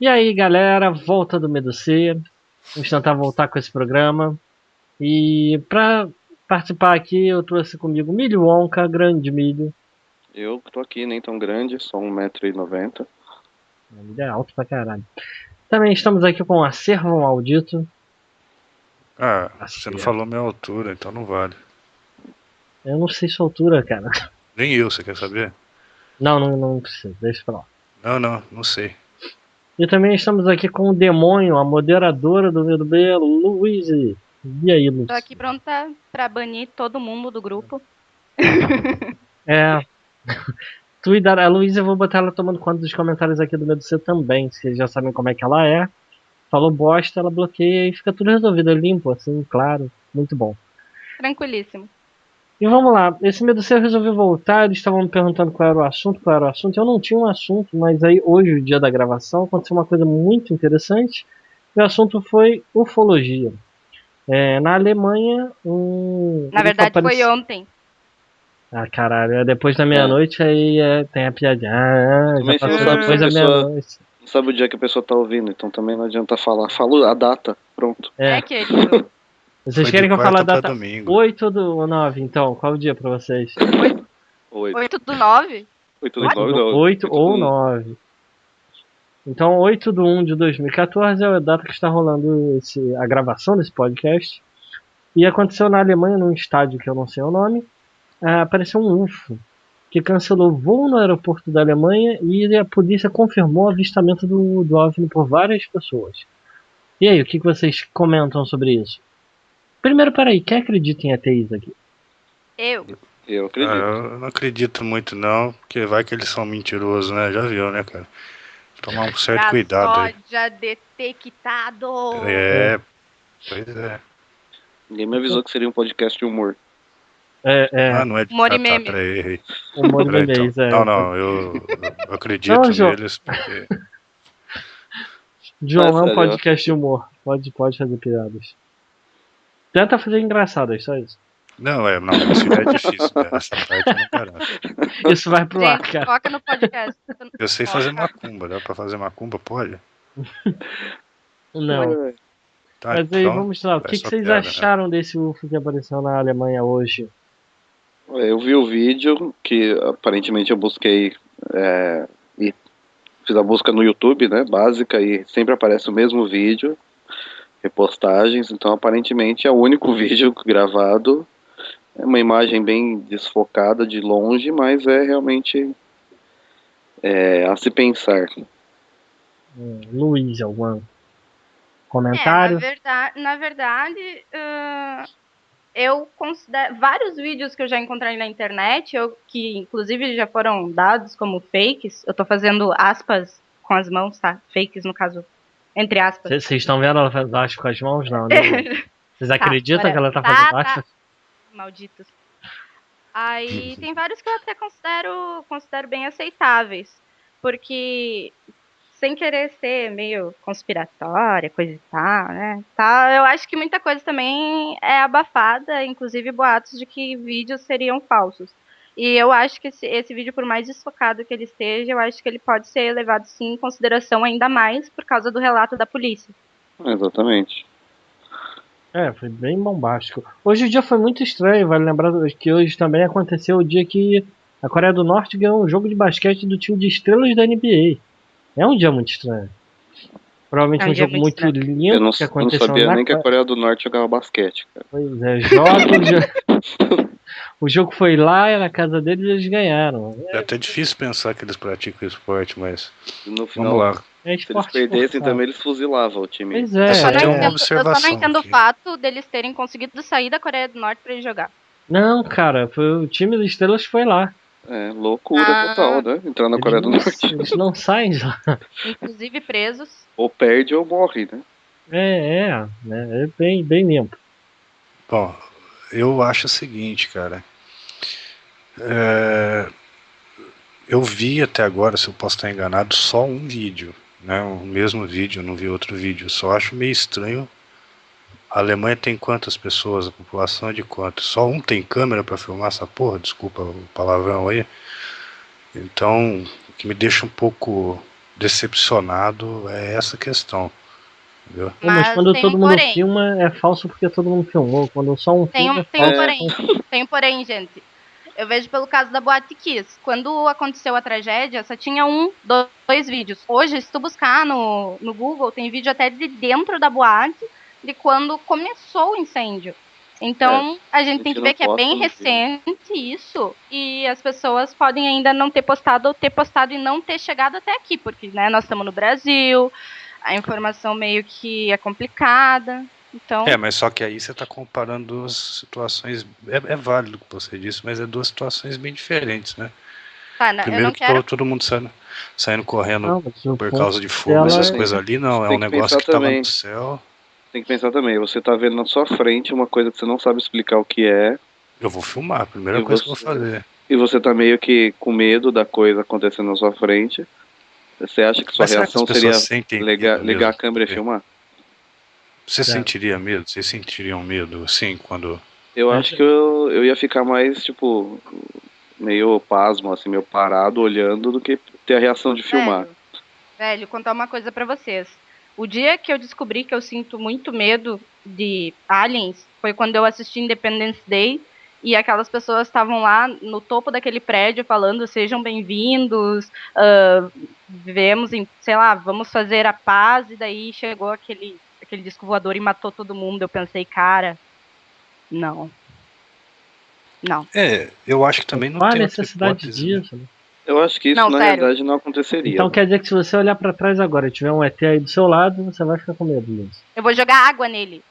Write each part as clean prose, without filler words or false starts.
E aí, galera, volta do Meducia. Vamos tentar voltar com esse programa. E pra participar aqui, eu trouxe comigo Milho Wonka, grande Milho. Eu tô aqui, nem tão grande, só 1,90 m. Ele é alto pra caralho. Também estamos aqui com o Acervo Maldito. Ah, você não Acervo. falou minha altura, então não vale. Eu não sei sua altura, cara. Nem eu, você quer saber? Não precisa, deixa pra lá. Não sei. E também estamos aqui com o Demônio, a moderadora do VDB, Luíse. E aí, Luiz? Tô aqui pronta pra banir todo mundo do grupo. É. Tu e a Luísa, eu vou botar ela tomando conta dos comentários aqui do Meducia também, se eles já sabem como é que ela é. Falou bosta, ela bloqueia e fica tudo resolvido. É limpo, assim, claro. Muito bom. Tranquilíssimo. E vamos lá, esse Meducia resolveu voltar, eles estavam me perguntando qual era o assunto. Eu não tinha um assunto, mas aí hoje, o dia da gravação, aconteceu uma coisa muito interessante. E o assunto foi ufologia. Na Alemanha, Na verdade, foi ontem. Ah, caralho, depois da meia-noite aí tem a piadinha. Também Já você não passou sabe depois se a da pessoa meia-noite. não sabe o dia que a pessoa tá ouvindo, então também não adianta falar. Fala a data, pronto. Querido. Vocês Foi querem de que eu fale a quarta pra data? domingo. 8 do 9, então. Qual o dia pra vocês? 8 do 9? 8 do 9 não. 8 ou 9. Então, 8 do 1 de 2014 é a data que está rolando a gravação desse podcast. E aconteceu na Alemanha, num estádio que eu não sei o nome. Apareceu um UFO que cancelou voo no aeroporto da Alemanha e a polícia confirmou o avistamento do OVNI por várias pessoas. E aí, o que vocês comentam sobre isso? Primeiro, peraí, quem acredita em ETs aqui? Eu acredito. Eu não acredito muito não, porque vai que eles são mentirosos, né? Já viu, né, cara? Tomar um certo cuidado aí. Já detectado. Pois é. Ninguém me avisou que seria um podcast de humor. Não é de... Humor e meme. Peraí. Humor e meme, Não, eu acredito neles porque... João, é um podcast de humor. Pode fazer piadas. Tenta fazer engraçadas, só isso. Não, isso já é difícil, né? Essa parte eu não garanto. Isso vai pro ar, cara. Foca no podcast. Eu sei fazer macumba, dá pra fazer macumba? Pode? Não. Tá, mas aí, vamos lá. O que vocês piada, acharam desse UFO que apareceu na Alemanha hoje? Eu vi o vídeo, que aparentemente eu busquei e fiz a busca no YouTube, né, básica, e sempre aparece o mesmo vídeo, repostagens, então aparentemente é o único vídeo gravado. É uma imagem bem desfocada de longe, mas é realmente a se pensar. Luiz, algum comentário? Na verdade, eu considero vários vídeos que eu já encontrei na internet, que inclusive já foram dados como fakes. Eu tô fazendo aspas com as mãos, tá? Fakes, no caso, entre aspas. Vocês estão vendo ela fazendo aspas com as mãos? Não, né? Vocês acreditam que ela tá fazendo aspas? Malditos. Aí tem vários que eu até considero bem aceitáveis, porque sem querer ser meio conspiratória, coisa e tal, né? Eu acho que muita coisa também é abafada, inclusive boatos de que vídeos seriam falsos. E eu acho que esse vídeo, por mais desfocado que ele esteja, eu acho que ele pode ser levado sim em consideração ainda mais por causa do relato da polícia. Exatamente. Foi bem bombástico. Hoje o dia foi muito estranho, vale lembrar que hoje também aconteceu o dia que a Coreia do Norte ganhou um jogo de basquete do time de estrelas da NBA. É um dia muito estranho. Provavelmente um jogo muito lindo que aconteceu. Eu não sabia nem que a Coreia do Norte jogava basquete, cara. Pois é, o jogo foi lá, na casa deles e eles ganharam. É até difícil pensar que eles praticam esporte, mas no final, vamos lá. Se eles perdessem também, eles fuzilavam o time. Pois é. Eu só não entendo o fato deles terem conseguido sair da Coreia do Norte pra eles jogar. Não, cara, foi o time das estrelas que foi lá. Loucura total, né? Entrar na Coreia do Norte. Eles não saem de lá. Inclusive presos. Ou perde ou morre, né? É bem limpo. Bom, eu acho o seguinte, cara. Eu vi até agora, se eu posso estar enganado, só um vídeo, né? O mesmo vídeo, eu não vi outro vídeo. Eu só acho meio estranho. A Alemanha tem quantas pessoas? A população é de quanto? Só um tem câmera pra filmar essa porra? Desculpa o palavrão aí. Então, o que me deixa um pouco decepcionado é essa questão. Entendeu? Mas quando tem todo um mundo porém. filma, é falso porque todo mundo filmou. Quando só um Tem filme um, é tem um falso. porém. Tem um porém, gente. Eu vejo pelo caso da Boate Kiss. Quando aconteceu a tragédia, só tinha dois vídeos. Hoje, se tu buscar no Google, tem vídeo até de dentro da boate, de quando começou o incêndio. Então, a gente tem que ver que é bem recente isso, e as pessoas podem ainda não ter postado, ou ter postado e não ter chegado até aqui, porque, né, nós estamos no Brasil, a informação meio que é complicada. Então... mas só que aí você está comparando duas situações. É válido o que você disse, mas é duas situações bem diferentes, né? Tá, não, Primeiro eu não que quero... todo mundo saindo correndo Não, por causa de fogo, essas coisas ali, não. É um negócio que estava no céu. Tem que pensar também, você tá vendo na sua frente uma coisa que você não sabe explicar o que é. Eu vou filmar, a primeira coisa que eu vou fazer. E você tá meio que com medo da coisa acontecendo na sua frente. Você acha que sua reação seria ligar a câmera e filmar? Você sentiria medo? Vocês sentiriam medo, assim, quando... Eu acho que eu ia ficar mais, tipo, meio pasmo, assim, meio parado, olhando, do que ter a reação de filmar. Velho, contar uma coisa pra vocês. O dia que eu descobri que eu sinto muito medo de aliens foi quando eu assisti Independence Day e aquelas pessoas estavam lá no topo daquele prédio falando sejam bem-vindos, vivemos em, sei lá, vamos fazer a paz, e daí chegou aquele disco voador e matou todo mundo. Eu pensei, cara, não. Eu acho que também não tem necessidade disso, né? Eu acho que isso, na realidade, não aconteceria. Então quer dizer que se você olhar pra trás agora e tiver um ET aí do seu lado, você vai ficar com medo disso. Eu vou jogar água nele.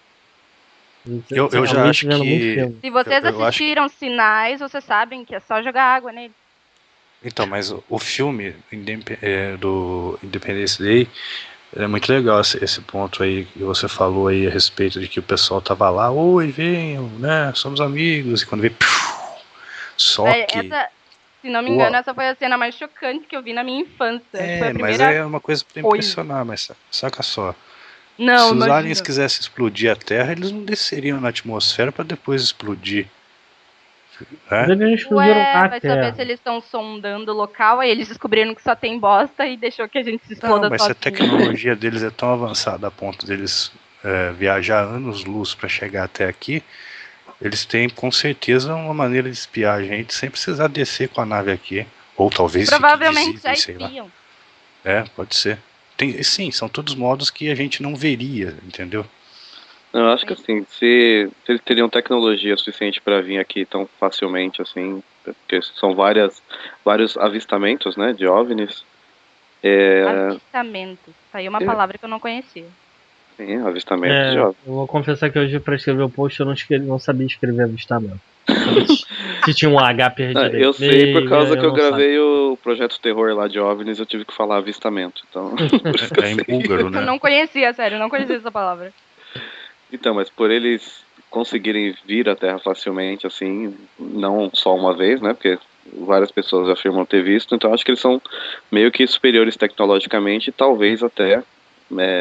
Eu já acho que... Se vocês assistiram Sinais, vocês sabem que é só jogar água nele. Então, mas o filme do Independence Day é muito legal esse ponto aí que você falou aí a respeito de que o pessoal tava lá, oi, venham, né, somos amigos, e quando vê... Só que... Se não me engano, essa foi a cena mais chocante que eu vi na minha infância. Foi a primeira... mas é uma coisa pra impressionar, mas saca só. Não, se os aliens quisessem explodir a Terra, eles não desceriam na atmosfera pra depois explodir. Eles explodiram a vai Terra. saber se eles estão sondando o local, aí eles descobriram que só tem bosta e deixou que a gente se exploda mas sozinho. se a tecnologia deles é tão avançada a ponto deles viajar anos-luz pra chegar até aqui, eles têm com certeza uma maneira de espiar a gente sem precisar descer com a nave aqui. Ou talvez provavelmente já espiam. Pode ser. Sim, são todos modos que a gente não veria, entendeu? Eu acho que assim, se eles teriam tecnologia suficiente para vir aqui tão facilmente assim, porque são vários avistamentos, né, de OVNIs. Avistamentos, tá aí uma palavra que eu não conhecia. Sim, avistamento de OVNIs. Eu vou confessar que hoje, para escrever o post, eu não sabia escrever avistamento. Se tinha um H perdido. Eu sei por causa que eu gravei o Projeto Terror lá de OVNIs, eu tive que falar avistamento. Então, em búlgaro, né? Eu não conhecia, sério, não conhecia essa palavra. Então, mas por eles conseguirem vir à Terra facilmente, assim, não só uma vez, né? Porque várias pessoas afirmam ter visto, então acho que eles são meio que superiores tecnologicamente e talvez até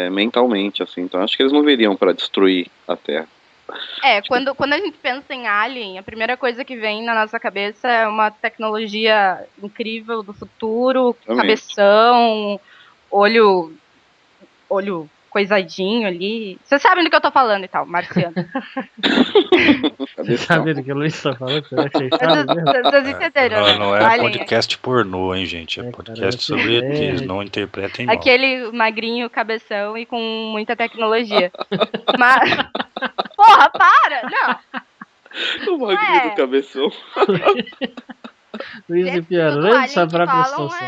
mentalmente, assim. Então acho que eles não viriam para destruir a Terra. Quando a gente pensa em Alien, a primeira coisa que vem na nossa cabeça é uma tecnologia incrível do futuro, cabeção, olho coisadinho ali. Vocês sabem do que eu tô falando e tal, marciano. Vocês sabem do que o Luiz tá falando? Vocês entenderam? Não é podcast pornô, hein, gente? É podcast sobre ETs, não interpretem mal. Aquele magrinho, cabeção e com muita tecnologia. Mas... Porra, para! Não! O magrinho do cabeção. Luiz e Piano, lembra dessa própria situação?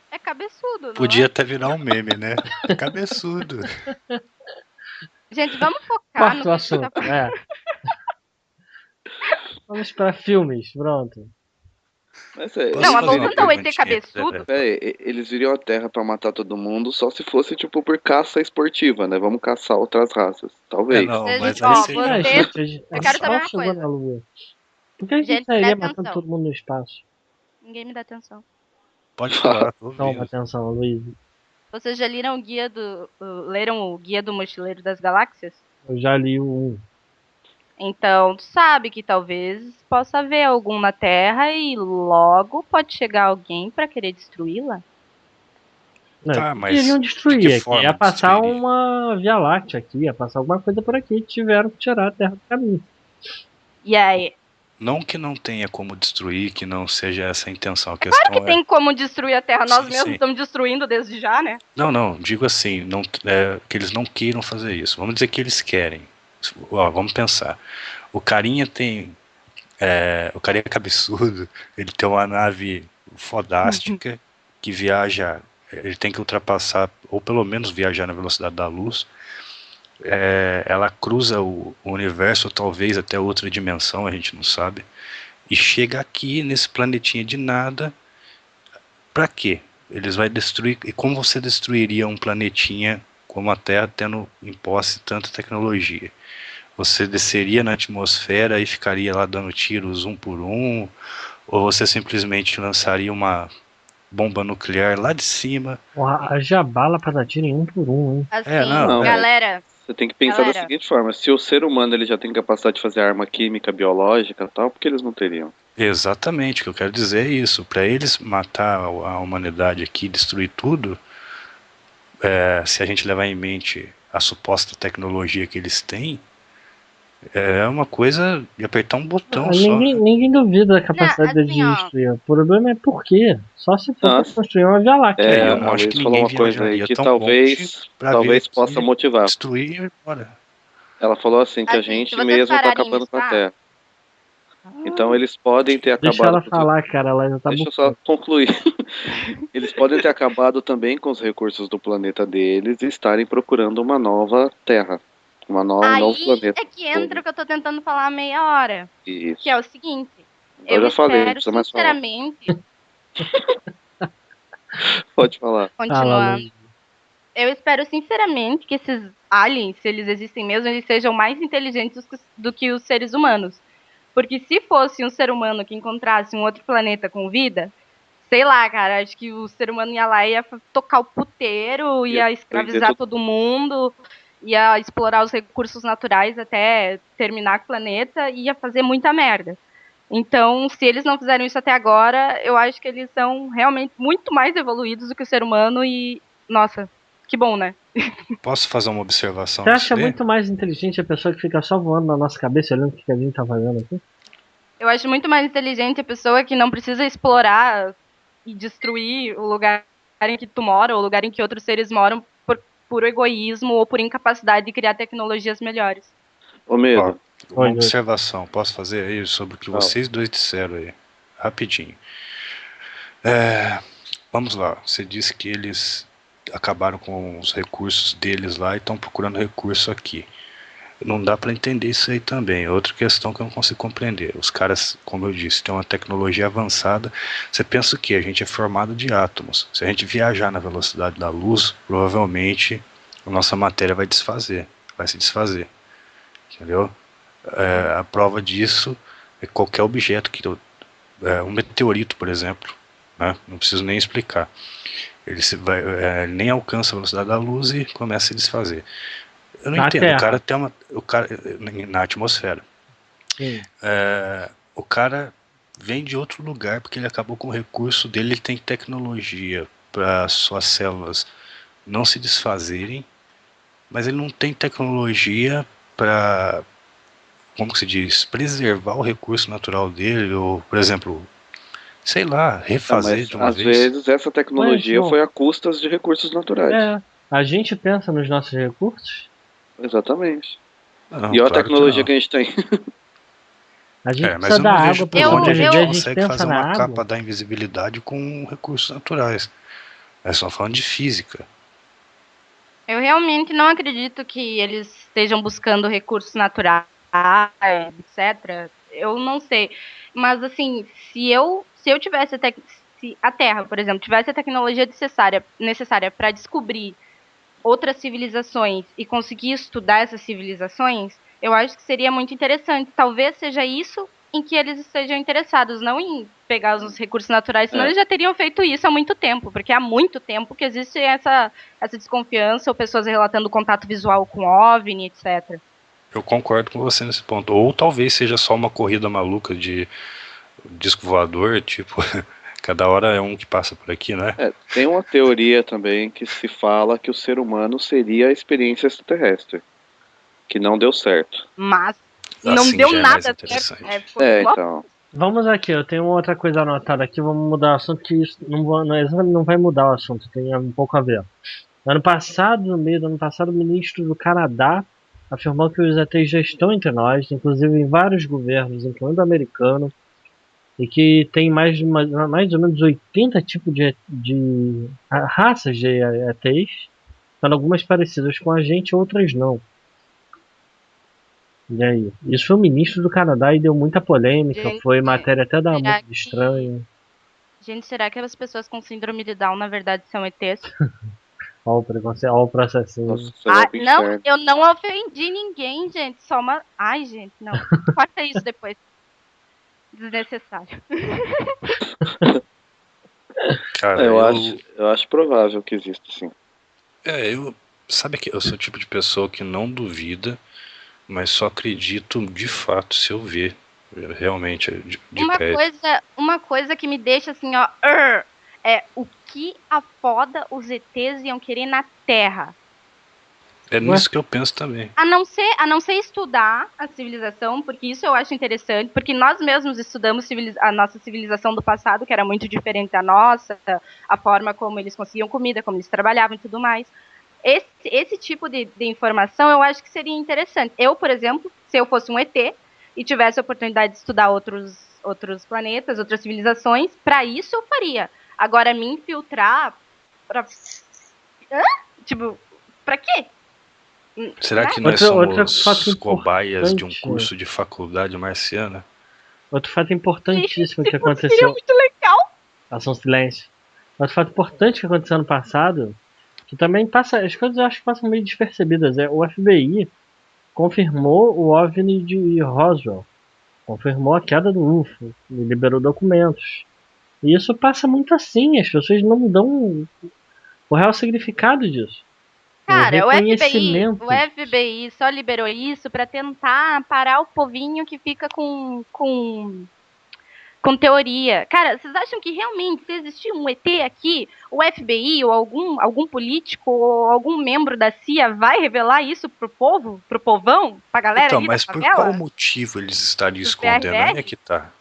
É cabeçudo, não Podia até virar um meme, né? Cabeçudo. Gente, vamos focar no assunto. Vamos para filmes, pronto. Mas não, voltando ao ET cabeçudo. Eles viriam à Terra pra matar todo mundo só se fosse tipo por caça esportiva, né? Vamos caçar outras raças, talvez. Não, mas eu quero saber uma coisa. Por que a gente estaria matando todo mundo no espaço? Ninguém me dá atenção. Pode falar. Toma atenção, Luiz. Vocês já leram o Guia do Mochileiro das Galáxias? Eu já li o 1. Então, tu sabe que talvez possa haver algum na Terra e logo pode chegar alguém para querer destruí-la? Tá, mas Iriam de destruir que aqui. forma Ia passar destruiria? uma Via Láctea aqui, ia passar alguma coisa por aqui. Tiveram que tirar a Terra do caminho. E aí? Não que não tenha como destruir, que não seja essa a intenção. A Claro questão que tem como destruir a Terra. Nós Sim, mesmos sim. estamos destruindo desde já, né? Não, digo assim, não, que eles não queiram fazer isso. Vamos dizer que eles querem. Ó, vamos pensar. O carinha tem. O carinha cabeçudo, ele tem uma nave fodástica que viaja. Ele tem que ultrapassar, ou pelo menos viajar na velocidade da luz. Ela cruza o universo, talvez até outra dimensão, a gente não sabe. E chega aqui nesse planetinha de nada. Pra quê? Eles vão destruir. E como você destruiria um planetinha como a Terra tendo em posse tanta tecnologia? Você desceria na atmosfera e ficaria lá dando tiros um por um? Ou você simplesmente lançaria uma bomba nuclear lá de cima? Porra, haja bala pra dar tiro em um por um, hein? Assim, não, galera. Você tem que pensar da seguinte forma: se o ser humano ele já tem capacidade de fazer arma química, biológica e tal, por que eles não teriam? Exatamente, o que eu quero dizer é isso. Para eles matar a humanidade aqui, destruir tudo, se a gente levar em mente a suposta tecnologia que eles têm, é uma coisa de apertar um botão só. Ninguém duvida da capacidade Não, assim, de destruir. O problema é por quê? Só se for pra construir uma Via Láctea. A Luiz falou uma coisa aí que talvez possa motivar. Destruir e ir embora. Ela falou assim, que a gente mesmo tá acabando com a Terra. Então eles podem ter acabado... Deixa ela falar, cara, ela já tá Deixa eu só concluir. Eles podem ter acabado também com os recursos do planeta deles e estarem procurando uma nova Terra. Um novo planeta. Aí é que entra o que eu tô tentando falar há meia hora. Isso. Que é o seguinte. Eu já falei, não espero, precisa mais falar. sinceramente... Pode falar. Continuando. Eu espero sinceramente que esses aliens, se eles existem mesmo, eles sejam mais inteligentes do que os seres humanos. Porque se fosse um ser humano que encontrasse um outro planeta com vida, sei lá, cara, acho que o ser humano ia lá e ia tocar o puteiro, ia escravizar todo mundo, ia explorar os recursos naturais até terminar com o planeta e ia fazer muita merda. Então, se eles não fizeram isso até agora, eu acho que eles são realmente muito mais evoluídos do que o ser humano e, nossa, que bom, né? Posso fazer uma observação? Você acha muito mais inteligente a pessoa que fica só voando na nossa cabeça olhando o que a gente tá fazendo aqui? Eu acho muito mais inteligente a pessoa que não precisa explorar e destruir o lugar em que tu mora ou o lugar em que outros seres moram por puro egoísmo ou por incapacidade de criar tecnologias melhores. Medo. Uma observação, posso fazer aí sobre o que vocês dois disseram aí, rapidinho. Vamos lá, você disse que eles acabaram com os recursos deles lá e estão procurando recurso aqui. Não dá para entender isso aí também. Outra questão que eu não consigo compreender. Os caras, como eu disse, têm uma tecnologia avançada. Você pensa o quê? A gente é formado de átomos. Se a gente viajar na velocidade da luz, provavelmente a nossa matéria vai se desfazer. Entendeu? A prova disso é qualquer objeto que um meteorito, por exemplo, né? Não preciso nem explicar. Ele nem alcança a velocidade da luz e começa a se desfazer. Eu não entendo. O cara tem na atmosfera. O cara vem de outro lugar porque ele acabou com o recurso dele. Ele tem tecnologia para suas células não se desfazerem, mas ele não tem tecnologia para, como que se diz, preservar o recurso natural dele, ou, por exemplo, sei lá, refazer de uma vez. Às vezes essa tecnologia foi a custas de recursos naturais. A gente pensa nos nossos recursos? Exatamente. E olha a tecnologia que a gente tem. A gente mas eu não vejo por onde a gente consegue fazer uma água. capa da invisibilidade com recursos naturais. É só falando de física. Eu realmente não acredito que eles estejam buscando recursos naturais, etc. Eu não sei. Mas, assim, se eu tivesse se a Terra, por exemplo, tivesse a tecnologia necessária para descobrir outras civilizações e conseguir estudar essas civilizações, eu acho que seria muito interessante. Talvez seja isso em que eles estejam interessados, não em pegar os recursos naturais, senão eles já teriam feito isso há muito tempo, porque há muito tempo que existe essa desconfiança, ou pessoas relatando contato visual com OVNI, etc. Eu concordo com você nesse ponto. Ou talvez seja só uma corrida maluca de disco voador, tipo, Cada hora é um que passa por aqui, né? Tem uma teoria também que se fala que o ser humano seria a experiência extraterrestre, que não deu certo. Mas Assim não deu já é nada mais certo. interessante. Foi uma Então. Vamos aqui, eu tenho outra coisa anotada aqui, vamos mudar o assunto, que isso não vai mudar o assunto, tem um pouco a ver. No meio do ano passado, o ministro do Canadá afirmou que os ETs já estão entre nós, inclusive em vários governos, incluindo o americano, e que tem mais ou menos 80 tipos de raças de ETs, sendo algumas parecidas com a gente, outras não. E aí? Isso foi o ministro do Canadá e deu muita polêmica, Gente, foi matéria até da será Mundo Estranho. Gente, será que as pessoas com síndrome de Down, na verdade, são ETs? Olha o preconceito, olha o processinho. Nossa, você vai pro Não, inferno. eu não ofendi ninguém, gente. Só uma. Ai, gente, não. Corta isso depois. Desnecessário. Cara, eu acho provável que exista, sim. Sabe que eu sou o tipo de pessoa que não duvida, mas só acredito de fato se eu ver realmente de perto. Uma coisa que me deixa assim, ó, é o que a foda os ETs iam querer na Terra. É nisso que eu penso também. A não ser estudar a civilização, porque isso eu acho interessante, porque nós mesmos estudamos a nossa civilização do passado, que era muito diferente da nossa, a forma como eles conseguiam comida, como eles trabalhavam e tudo mais. Esse tipo de informação eu acho que seria interessante. Eu, por exemplo, se eu fosse um ET e tivesse a oportunidade de estudar outros planetas, outras civilizações, para isso eu faria. Agora, me infiltrar pra... Tipo, pra quê? Será que nós somos cobaias de um curso de faculdade marciana? Outro fato importantíssimo que aconteceu... Seria muito legal! Ação silêncio. Outro fato importante que aconteceu ano passado, que também passa... As coisas eu acho que passam meio despercebidas. O FBI confirmou o OVNI de Roswell. Confirmou a queda do UFO. E liberou documentos. E isso passa muito assim. As pessoas não dão o real significado disso. Cara, o FBI só liberou isso pra tentar parar o povinho que fica com teoria. Cara, vocês acham que realmente, se existir um ET aqui, o FBI ou algum político ou algum membro da CIA vai revelar isso pro povo, pro povão, pra galera então, ali mas da por favela? qual motivo eles estariam escondendo? Aí é que tá.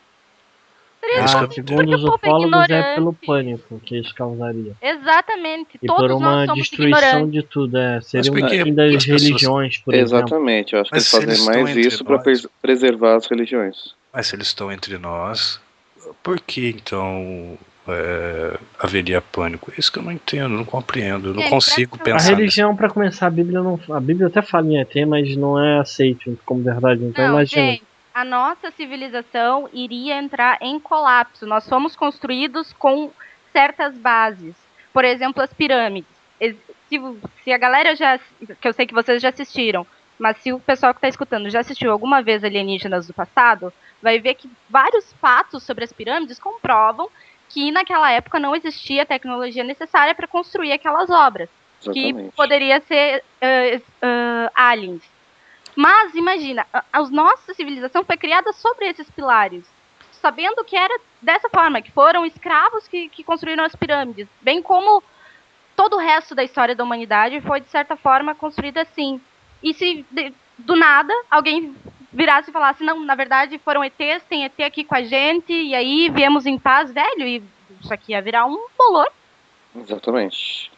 Segundo os ufólogos, é pelo pânico que isso causaria. Exatamente. E todos por uma nós somos destruição ignorantes. de tudo. Seria um fim das religiões, por exemplo. Exatamente, eu acho que eles fazem mais isso para preservar as religiões. Mas se eles estão entre nós, por que então haveria pânico? Isso que eu não entendo, não compreendo, eu não consigo pensar. A religião, para começar, a Bíblia até fala em ET, mas não é aceito como verdade. Então imagina. Gente, a nossa civilização iria entrar em colapso. Nós fomos construídos com certas bases. Por exemplo, as pirâmides. Se a galera que eu sei que vocês já assistiram, mas se o pessoal que está escutando já assistiu alguma vez Alienígenas do passado, vai ver que vários fatos sobre as pirâmides comprovam que naquela época não existia a tecnologia necessária para construir aquelas obras. Exatamente. Que poderia ser aliens. Mas imagina, a nossa civilização foi criada sobre esses pilares, sabendo que era dessa forma, que foram escravos que construíram as pirâmides, bem como todo o resto da história da humanidade foi, de certa forma, construída assim. E se do nada alguém virasse e falasse, não, na verdade foram ETs, tem ET aqui com a gente, e aí viemos em paz, velho, e isso aqui ia virar um bolor. Exatamente.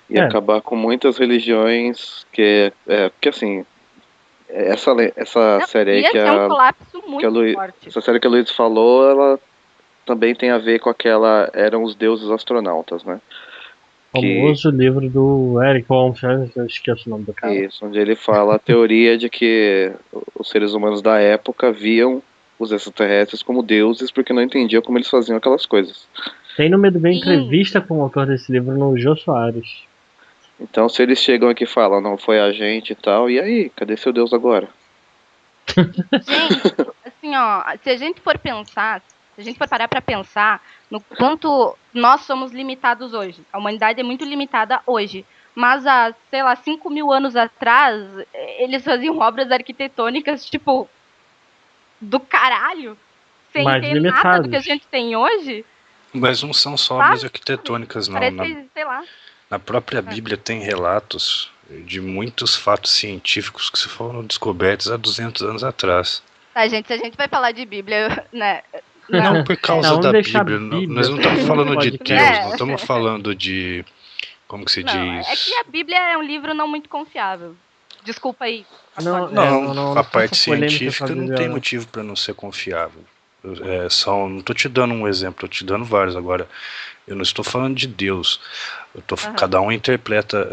E acabar com muitas religiões que assim, essa série aí essa série que a Luiz falou, ela também tem a ver com aquela Eram os Deuses Astronautas, né? O famoso livro do Eric Wallenstein, eu esqueço o nome do cara. Isso, onde ele fala a teoria de que os seres humanos da época viam os extraterrestres como deuses porque não entendiam como eles faziam aquelas coisas. Tem no Medo Bem entrevista com o autor desse livro, no Jô Soares. Então, se eles chegam aqui e falam, não foi a gente e tal, e aí, cadê seu Deus agora? Gente, assim, ó, se a gente for parar pra pensar no quanto nós somos limitados hoje, a humanidade é muito limitada hoje, mas há, sei lá, 5.000 anos atrás, eles faziam obras arquitetônicas, tipo, do caralho, sem Mais ter nada limitados. do que a gente tem hoje. Mas não são só Sabe? obras arquitetônicas, não. Parece, sei lá. Na própria Bíblia tem relatos de muitos fatos científicos que se foram descobertos há 200 anos atrás. Tá, gente, se a gente vai falar de Bíblia, né? Não por causa Não, vamos da deixar a Bíblia, Bíblia nós não estamos falando de podcast. Deus, É. nós estamos falando de... Como que se Não, diz? é que a Bíblia é um livro não muito confiável. Desculpa aí. Não, Não, a parte faça polêmica científica com a não Bíblia, tem não. motivo para não ser confiável. Não estou te dando um exemplo, estou te dando vários agora. Eu não estou falando de Deus. Cada um interpreta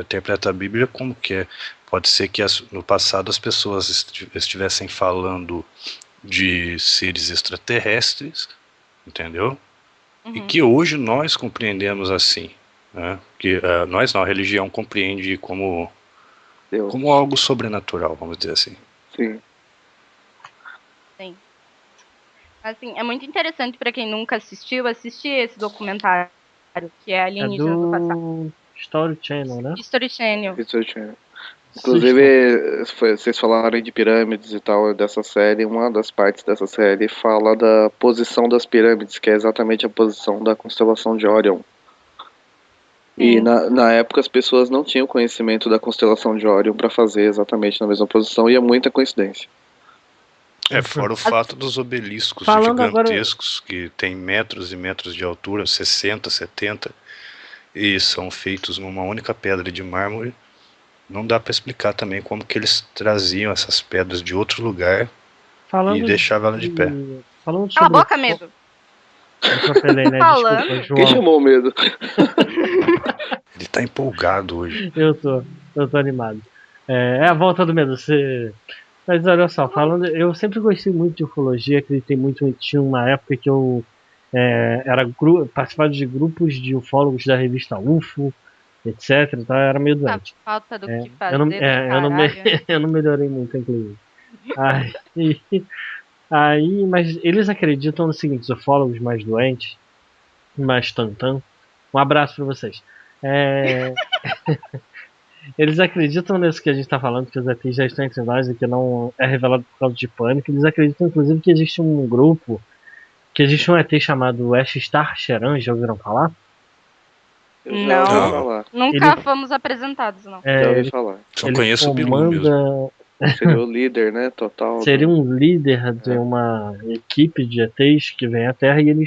a Bíblia como quer. Pode ser que no passado as pessoas estivessem falando de seres extraterrestres, entendeu? E que hoje nós compreendemos assim, né? Que nós não, a religião compreende como Deus. como algo sobrenatural, vamos dizer assim. Sim. Sim. Assim, é muito interessante pra quem nunca assistiu, assistir esse documentário, que é É Alienígenas do Passado. do Story Channel, né? History Channel. Inclusive, vocês falaram de pirâmides e tal, dessa série, uma das partes dessa série fala da posição das pirâmides, que é exatamente a posição da constelação de Orion. E na época as pessoas não tinham conhecimento da constelação de Orion para fazer exatamente na mesma posição, e é muita coincidência. Fora o fato dos obeliscos Falando gigantescos, que tem metros e metros de altura, 60, 70, e são feitos numa única pedra de mármore. Não dá para explicar também como que eles traziam essas pedras de outro lugar e deixavam ela de pé. Falando Cala a sobre boca, medo. Eu atropelei, né? Falando. Desculpa, João. Quem chamou o medo? Ele tá empolgado hoje. Eu tô animado. É a volta do medo. Mas olha só, eu sempre gostei muito de ufologia, acreditei muito. Tinha uma época que eu participava de grupos de ufólogos da revista UFO, etc. Então eu era meio doente. Falta do que fazer. Eu não melhorei muito, inclusive. Mas eles acreditam no seguinte: os ufólogos mais doentes, mais tantã. Um abraço pra vocês. Eles acreditam nisso que a gente está falando, que os ETs já estão entre nós e que não é revelado por causa de pânico. Eles acreditam, inclusive, que existe um grupo, que existe um ET chamado Star Sheran, já ouviram falar? Já ouvi falar. Nunca fomos apresentados, não. Já ouvi falar. Só conheço o Bilu mesmo. Seria o líder, né? Total. Seria um líder de uma equipe de ETs que vem à Terra e ele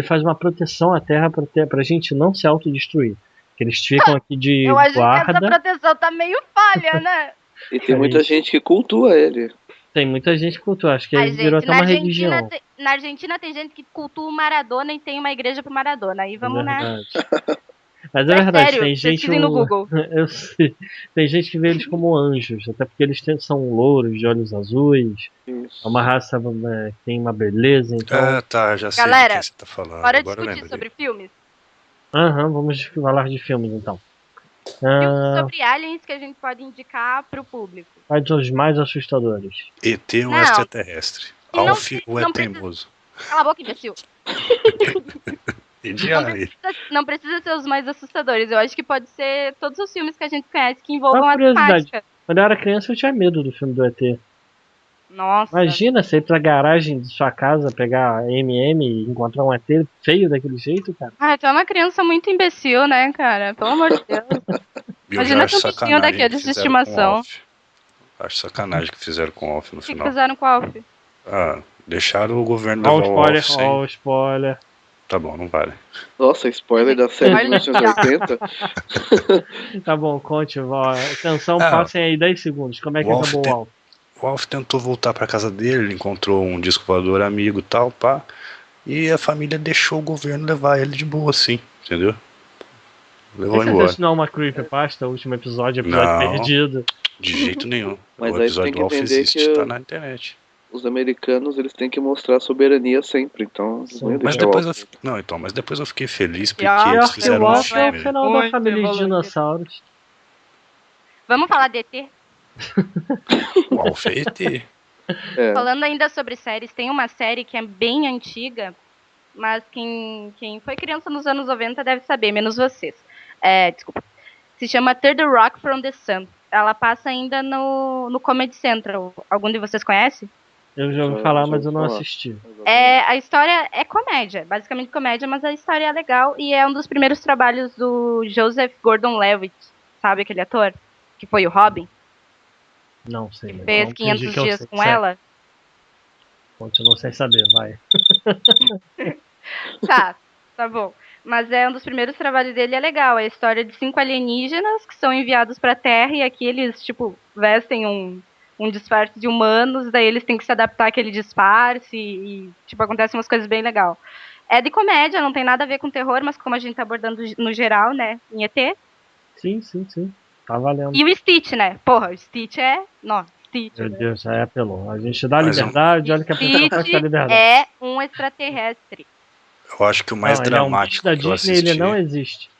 faz uma proteção à Terra pra gente não se autodestruir. Que eles ficam aqui de Eu acho guarda. que essa proteção tá meio falha, né? E tem muita gente que cultua ele. Tem muita gente que cultua, acho que ele virou até uma religião. Na Argentina tem gente que cultua o Maradona e tem uma igreja pro Maradona. Aí vamos, né? Mas é verdade, sério, tem gente. No Google. Eu sei. Tem gente que vê eles como anjos, até porque eles são louros, de olhos azuis. Isso. É uma raça que tem uma beleza. Então... tá, já sei Galera, de quem você tá falando. Bora Agora discutir sobre filmes. Vamos falar de filmes então. Filmes sobre aliens que a gente pode indicar pro público. Quais são os mais assustadores? ET ou extraterrestre? Alf ou é teimoso? Cala a boca, imbecil. Não precisa ser os mais assustadores. Eu acho que pode ser todos os filmes que a gente conhece que envolvam a temática. Quando eu era criança eu tinha medo do filme do ET. Nossa. Imagina você ir pra garagem de sua casa, pegar MM e encontrar um ET feio daquele jeito, cara. Tu é uma criança muito imbecil, né, cara? Pelo amor de Deus. Imagina que um bichinho daqueles de estimação. Acho sacanagem que fizeram com o Alf no final. O que fizeram com o Alf? Deixaram o governo levar o Alf sem... Ó, spoiler. Tá bom, não vale. Nossa, spoiler da série de 1980. Tá bom, conte. Atenção, passem aí 10 segundos. Como é que acabou o Alf? O Alf tentou voltar pra casa dele, ele encontrou um disco voador amigo e tal, pá. E a família deixou o governo levar ele de boa, assim, entendeu? Levou embora. Isso não é uma creepypasta, o último episódio perdido. De jeito nenhum. Mas o aí episódio tem que do Alf entender existe, que tá na internet. Os americanos, eles têm que mostrar soberania sempre, então... Mas depois eu fiquei feliz porque eles fizeram um filme. É o final da família de dinossauros. Vamos falar de ET? O Alf é ET. Falando ainda sobre séries, tem uma série que é bem antiga, mas quem foi criança nos anos 90 deve saber, menos vocês. Desculpa. Se chama Third Rock from the Sun. Ela passa ainda no Comedy Central. Algum de vocês conhece? Eu já ouvi falar, mas eu não assisti. A história é comédia, basicamente comédia, mas a história é legal e é um dos primeiros trabalhos do Joseph Gordon-Levitt, sabe aquele ator? Que foi o Robin? Não sei. Que fez 500 dias com ela? Continuo sem saber, vai. Tá bom. Mas é um dos primeiros trabalhos dele, é legal. É a história de 5 alienígenas que são enviados pra Terra e aqui eles, tipo, vestem um disfarce de humanos, daí eles têm que se adaptar àquele disfarce e tipo, acontecem umas coisas bem legais. É de comédia, não tem nada a ver com terror, mas como a gente tá abordando no geral, né, em ET. Sim. Tá valendo. E o Stitch, né? Porra, o Stitch é... Nossa, Stitch, Meu né? Deus, já apelou. A gente dá liberdade, olha que a pessoa faz com a liberdade. É um extraterrestre. Eu acho que o mais dramático da que eu Disney, assisti... ele não existe.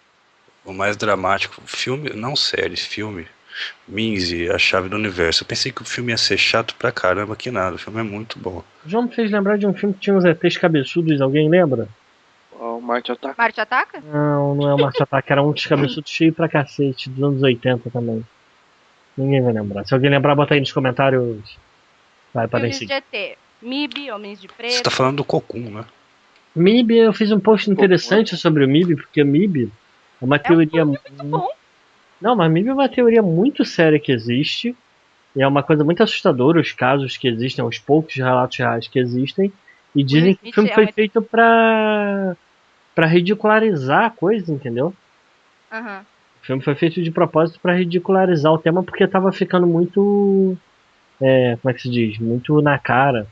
O mais dramático, filme, não série, filme, Minzy, A Chave do Universo. Eu pensei que o filme ia ser chato pra caramba, que nada. O filme é muito bom. O João me fez lembrar de um filme que tinha uns ETs cabeçudos, alguém lembra? O Marte Ataca. Marte Ataca? Não é o Marte Ataca, era um dos cabeçudos cheio pra cacete, dos anos 80 também. Ninguém vai lembrar. Se alguém lembrar, bota aí nos comentários. Vai aparecer. Filmes de ET. MIB, Homens de Preto. Você tá falando do Cocum, né? MIB, eu fiz um post interessante sobre o MIB, porque o MIB é uma teoria muito bom. Não, mas MIB é uma teoria muito séria que existe. E é uma coisa muito assustadora os casos que existem, os poucos relatos reais que existem. E dizem que o filme foi feito pra ridicularizar a coisa, entendeu? Uhum. O filme foi feito de propósito pra ridicularizar o tema, porque tava ficando muito... como é que se diz? Muito na cara.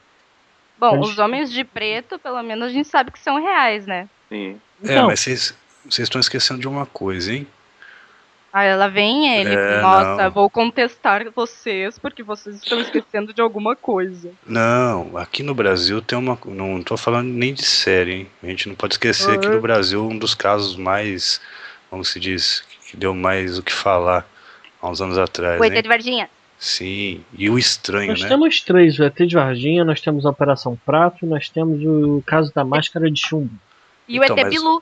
Bom, os Homens de Preto, pelo menos a gente sabe que são reais, né? Sim. Então, mas vocês estão esquecendo de uma coisa, hein? Aí ela vem ele, nossa, vou contestar vocês porque vocês estão esquecendo de alguma coisa. Não, aqui no Brasil tem uma... Não tô falando nem de série, hein? A gente não pode esquecer que no Brasil um dos casos mais, como se diz, que deu mais o que falar há uns anos atrás, O ET de Varginha. Sim, e o estranho, nós né? temos 3, o ET de Varginha, nós temos a Operação Prato, nós temos o caso da máscara de chumbo. E o ET Bilu.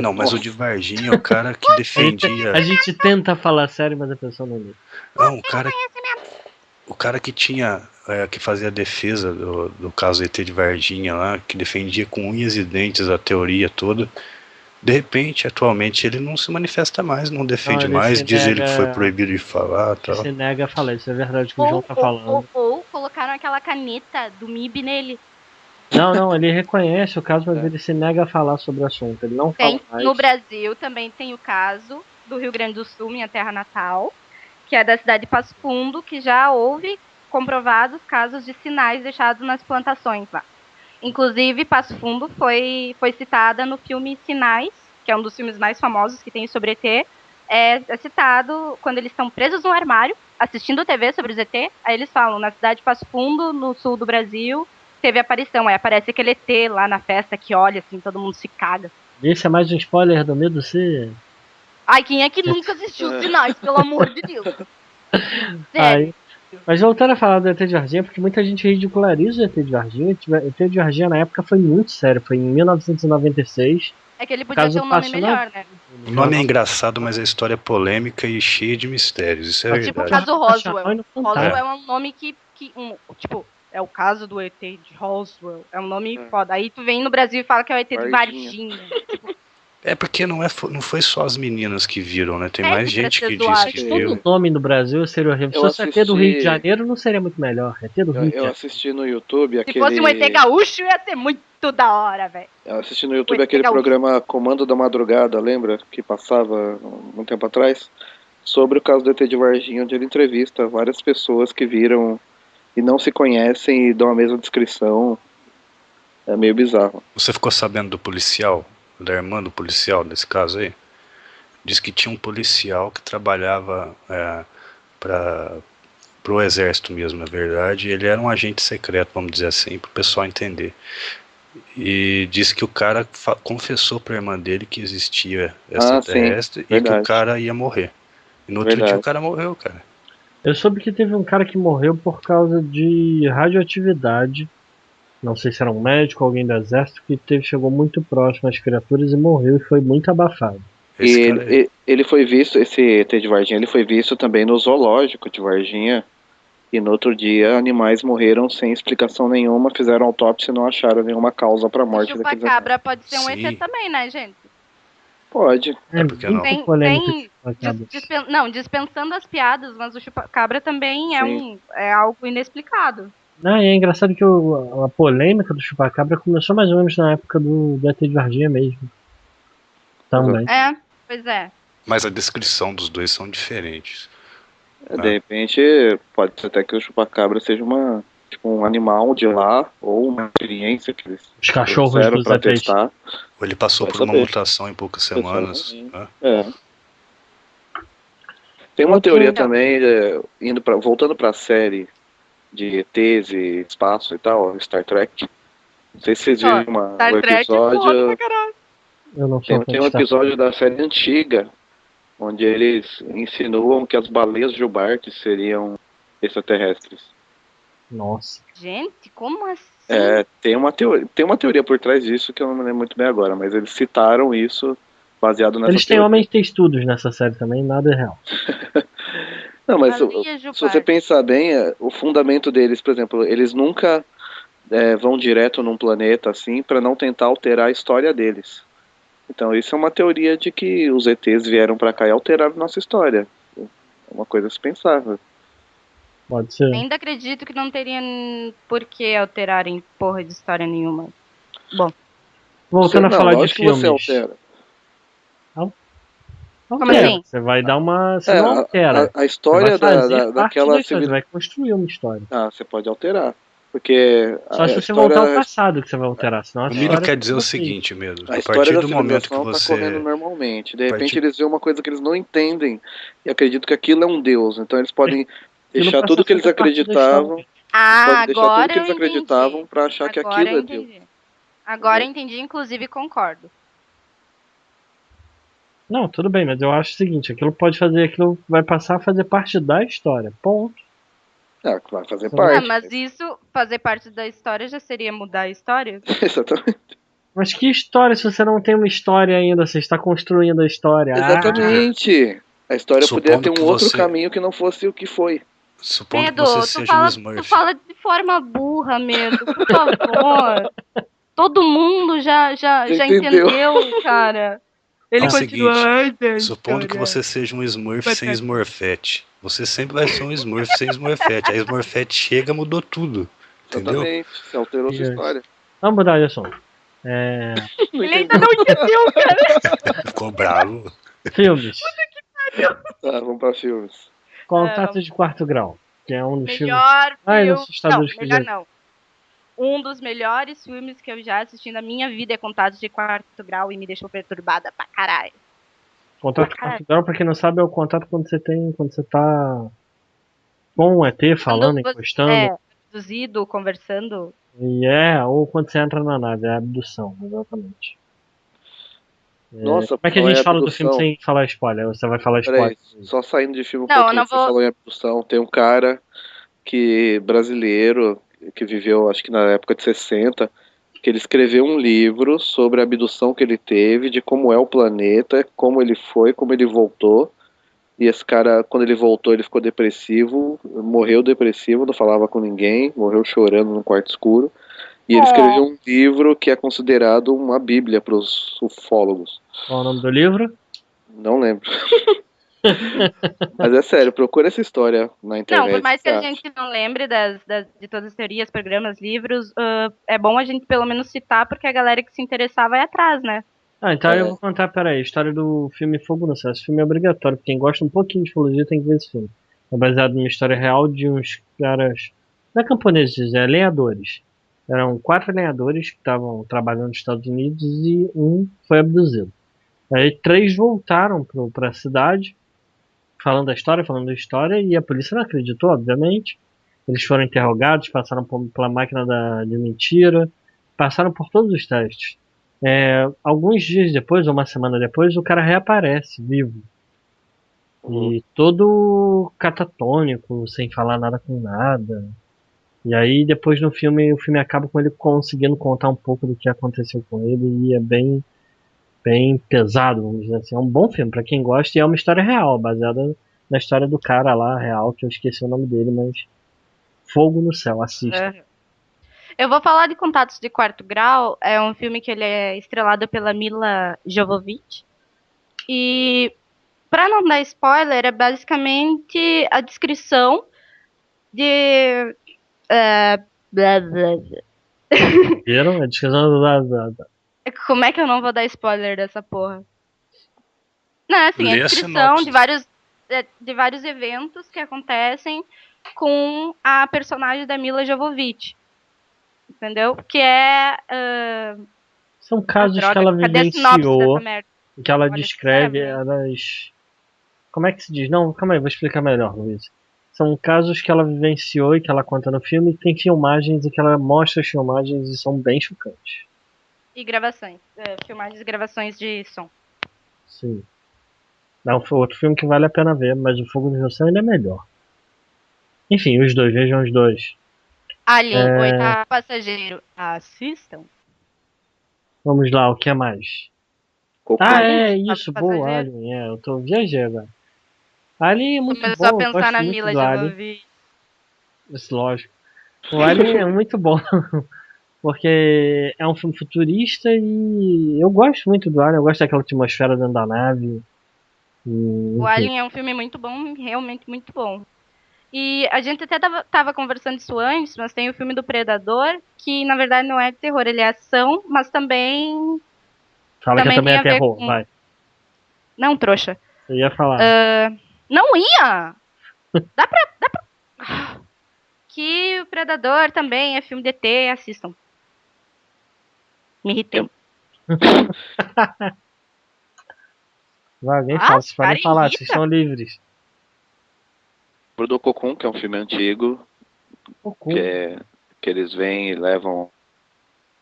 Não, mas o de Varginha é o cara que defendia... A gente tenta falar sério, mas a pessoa não lê. Não, o cara que tinha... que fazia a defesa do caso ET de Varginha lá, que defendia com unhas e dentes a teoria toda, de repente, atualmente, ele não se manifesta mais, não defende mais, diz ele que foi proibido de falar e tal. Ele se nega a falar, isso é verdade que o João tá falando. Ou colocaram aquela caneta do MIB nele. Não, ele reconhece o caso, mas ele se nega a falar sobre o assunto, ele não fala mais. No Brasil também tem o caso do Rio Grande do Sul, minha terra natal, que é da cidade de Passo Fundo, que já houve comprovados casos de sinais deixados nas plantações lá. Inclusive, Passo Fundo foi citada no filme Sinais, que é um dos filmes mais famosos que tem sobre ET. É citado quando eles estão presos no armário, assistindo TV sobre os ET. Aí eles falam, na cidade de Passo Fundo, no sul do Brasil, teve aparição. Aí aparece aquele ET lá na festa que olha, assim, todo mundo se caga. Esse é mais um spoiler do Medo C. Ai, quem é que nunca assistiu os Sinais, pelo amor de Deus? Sério. Mas voltando a falar do ET de Varginha, porque muita gente ridiculariza o ET de Varginha. O ET de Varginha na época foi muito sério, foi em 1996. É que ele podia ter um nome melhor, né? O nome é engraçado, mas a história é polêmica e cheia de mistérios, isso é verdade. Tipo o caso Roswell. Roswell é um nome que tipo, é o caso do ET de Roswell. É um nome foda. Aí tu vem no Brasil e fala que é o ET de Varginha. Tipo, é porque não foi só as meninas que viram, né? Tem mais gente que disse que viu. Todo nome no Brasil seria horrível. Se fosse ET do Rio de Janeiro, não seria muito melhor. ET do Rio. Eu assisti no YouTube aquele... Se fosse um ET gaúcho, ia ser muito da hora, velho. Eu assisti no YouTube aquele programa Comando da Madrugada, lembra? Que passava um tempo atrás. Sobre o caso do ET de Varginha, onde ele entrevista várias pessoas que viram e não se conhecem e dão a mesma descrição. É meio bizarro. Você ficou sabendo do policial? Da irmã do policial desse caso aí? Diz que tinha um policial que trabalhava pro exército mesmo, na verdade. Ele era um agente secreto, vamos dizer assim, pro pessoal entender. E disse que o cara confessou pra irmã dele que existia extraterrestre e que o cara ia morrer. E no outro dia o cara morreu, cara. Eu soube que teve um cara que morreu por causa de radioatividade. Não sei se era um médico ou alguém do exército que chegou muito próximo às criaturas e morreu e foi muito abafado. E ele foi visto, esse ET de Varginha, ele foi visto também no zoológico de Varginha. e no outro dia animais morreram sem explicação nenhuma, fizeram autópsia e não acharam nenhuma causa para a morte daqueles animais. Chupacabra pode ser um ET Sim. também, né, gente? Pode. É por que não? muito polêmico esse chupacabra. Não, dispensando as piadas, mas o chupacabra também Sim. é algo inexplicado. Não, e é engraçado que a polêmica do chupacabra começou mais ou menos na época do ET de Varginha mesmo. Também. Pois é. Mas a descrição dos dois são diferentes. De repente, pode ser até que o chupacabra seja um animal de lá, ou uma experiência que eles Os cachorros trouxeram dos para ETs. testar. Ou ele passou Vai por uma saber. mutação em poucas semanas. Né? Tem uma Outro- teoria também, voltando para a série de ETs e espaço e tal, Star Trek. Não sei se vocês viram Star um Trek é foda episódio. pra caralho. Eu não sou Tem um episódio da série antiga, onde eles insinuam que as baleias Gilbert seriam extraterrestres. Nossa. Gente, como assim? Tem uma teoria por trás disso que eu não me lembro muito bem agora, mas eles citaram isso baseado nessa Eles têm teoria. homens textudos nessa série também, nada é real. Não, mas Baleia se você pensar bem, o fundamento deles, por exemplo, eles nunca vão direto num planeta assim para não tentar alterar a história deles. Então isso é uma teoria de que os ETs vieram para cá e alteraram nossa história. É uma coisa a se pensar. Pode ser. Ainda acredito que não teria por que alterarem porra de história nenhuma. Bom, Voltando a falar de lógico que você filmes. altera. Como Altera. assim? Você vai dar uma. Você não altera. A história Você vai fazer parte daquela da história, você vai construir uma história. você pode alterar. Porque Só a se você história, voltar ao passado que você vai alterar. Senão a O Miro história quer dizer o fica assim. seguinte mesmo. a A história partir da do momento que civilização tá correndo você. normalmente. De repente partir- eles veem uma coisa que eles não entendem e acreditam que aquilo é um deus. Então eles podem deixar passa tudo que a eles fazer parte da acreditavam. Ah, Podem deixar tudo agora que eles eu entendi. acreditavam para achar que Agora aquilo eu é Deus. entendi. Agora eu entendi, inclusive concordo. Não, tudo bem, mas eu acho o seguinte, aquilo vai passar a fazer parte da história. Ponto. Vai fazer Ah, parte. Mas isso, fazer parte da história, já seria mudar a história? Exatamente. Mas que história se você não tem uma história ainda? Você está construindo a história. Exatamente. A história poderia ter Supondo um que outro você- caminho que não fosse o que foi. Supondo que Medo, você tu seja um fala Smurf. de forma burra, Medo, por favor. Todo mundo já entendeu. entendeu, cara. Ele É o continua. seguinte, supondo que você seja um Smurf sem Smurfette. Você sempre vai ser um Smurf sem Smurfette. A Smurfette chega, mudou tudo. Entendeu? Exatamente. Você alterou sua Yes. história. Vamos mudar de assunto. Ele ainda não entendeu, cara. Ficou bravo. Filmes. Tá, vamos pra filmes. Contato de Quarto Grau. Que é um dos filmes Melhor mais filme. assustadores Não, que eu melhor já não. Um dos melhores filmes que eu já assisti na minha vida é Contatos de Quarto Grau e me deixou perturbada pra caralho. Contato de Quarto Grau, pra quem não sabe, é o contato quando você tá com um ET falando, encostando. Abduzido, conversando. Ou quando você entra na nave, é a abdução, exatamente. Nossa, Como é que a gente fala do filme abdução. sem falar spoiler? Você vai falar spoiler? Peraí, só saindo de filme um Não, eu pouquinho, não você vou- falou em abdução, tem um cara brasileiro, que viveu acho que na época de 60, que ele escreveu um livro sobre a abdução que ele teve, de como é o planeta, como ele foi, como ele voltou. E esse cara, quando ele voltou, ele ficou depressivo, morreu depressivo, não falava com ninguém, morreu chorando num quarto escuro. E ele escreveu um livro que é considerado uma bíblia para os ufólogos. Qual é o nome do livro? Não lembro. Mas é sério, procura essa história na internet. Não, por mais que a tá? gente não lembre de todas as teorias, programas, livros, é bom a gente pelo menos citar, porque a galera que se interessar vai atrás, né? Então eu vou contar, peraí, a história do filme Fogo no Céu. Esse filme é obrigatório, quem gosta um pouquinho de ufologia tem que ver esse filme. É baseado numa história real de uns caras, não é camponeses, é lenhadores. Eram 4 lenhadores que estavam trabalhando nos Estados Unidos e um foi abduzido. Aí 3 voltaram pra cidade, falando da história, e a polícia não acreditou, obviamente. Eles foram interrogados, passaram pela máquina de mentira, passaram por todos os testes. Alguns dias depois, ou uma semana depois, o cara reaparece vivo. E todo catatônico, sem falar nada com nada. E aí depois no filme, o filme acaba com ele conseguindo contar um pouco do que aconteceu com ele, e é bem, bem pesado, vamos dizer assim. É um bom filme pra quem gosta, e é uma história real, baseada na história do cara lá, real, que eu esqueci o nome dele, mas Fogo no Céu, assista. Eu vou falar de Contatos de Quarto Grau. É um filme que ele é estrelado pela Mila Jovovich. E, pra não dar spoiler, é basicamente a descrição de... blá, blá, blá. Viram? A descrição Como é que eu não vou dar spoiler dessa porra? Não, assim, a Lê a descrição sinopse. de vários eventos que acontecem com a personagem da Mila Jovovich. Entendeu? Que é... São casos que ela Cadê a sinopse dessa vivenciou, merda? que ela Olha, descreve, escreve, hein? elas... Como é que se diz? Não, calma aí, vou explicar melhor, Luiz. São casos que ela vivenciou e que ela conta no filme, e tem filmagens e que ela mostra as filmagens e são bem chocantes. E gravações. Filmagens e gravações de som. Sim. Não, foi outro filme que vale a pena ver, mas o Fogo no Céu ainda é melhor. Enfim, os dois, vejam os dois. Alien, Oitavo Passageiro. Assistam. Vamos lá, o que é mais? Cocô. É Oitavo isso, boa, Passageiro. Alien, eu tô viajando agora. Alien é muito Começou a bom, eu pensar gosto na muito Mila do Alien. Jovovich. Isso, lógico. O Alien é muito bom, porque é um filme futurista e eu gosto muito do Alien, eu gosto daquela atmosfera dentro da nave. O Enfim, Alien é um filme muito bom, realmente muito bom. E a gente até tava conversando isso antes, mas tem o filme do Predador, que na verdade não é de terror, ele é ação, mas também, fala que também também tem é a ver terror, com... vai. Não, trouxa. Eu ia falar. Não ia! Dá pra... Que o Predador também é filme de ET, assistam. Me irritei. Vai, alguém fala, vocês podem cara, falar, vocês irrita. são livres. Lembro do Cocum, que é um filme antigo, que eles vêm e levam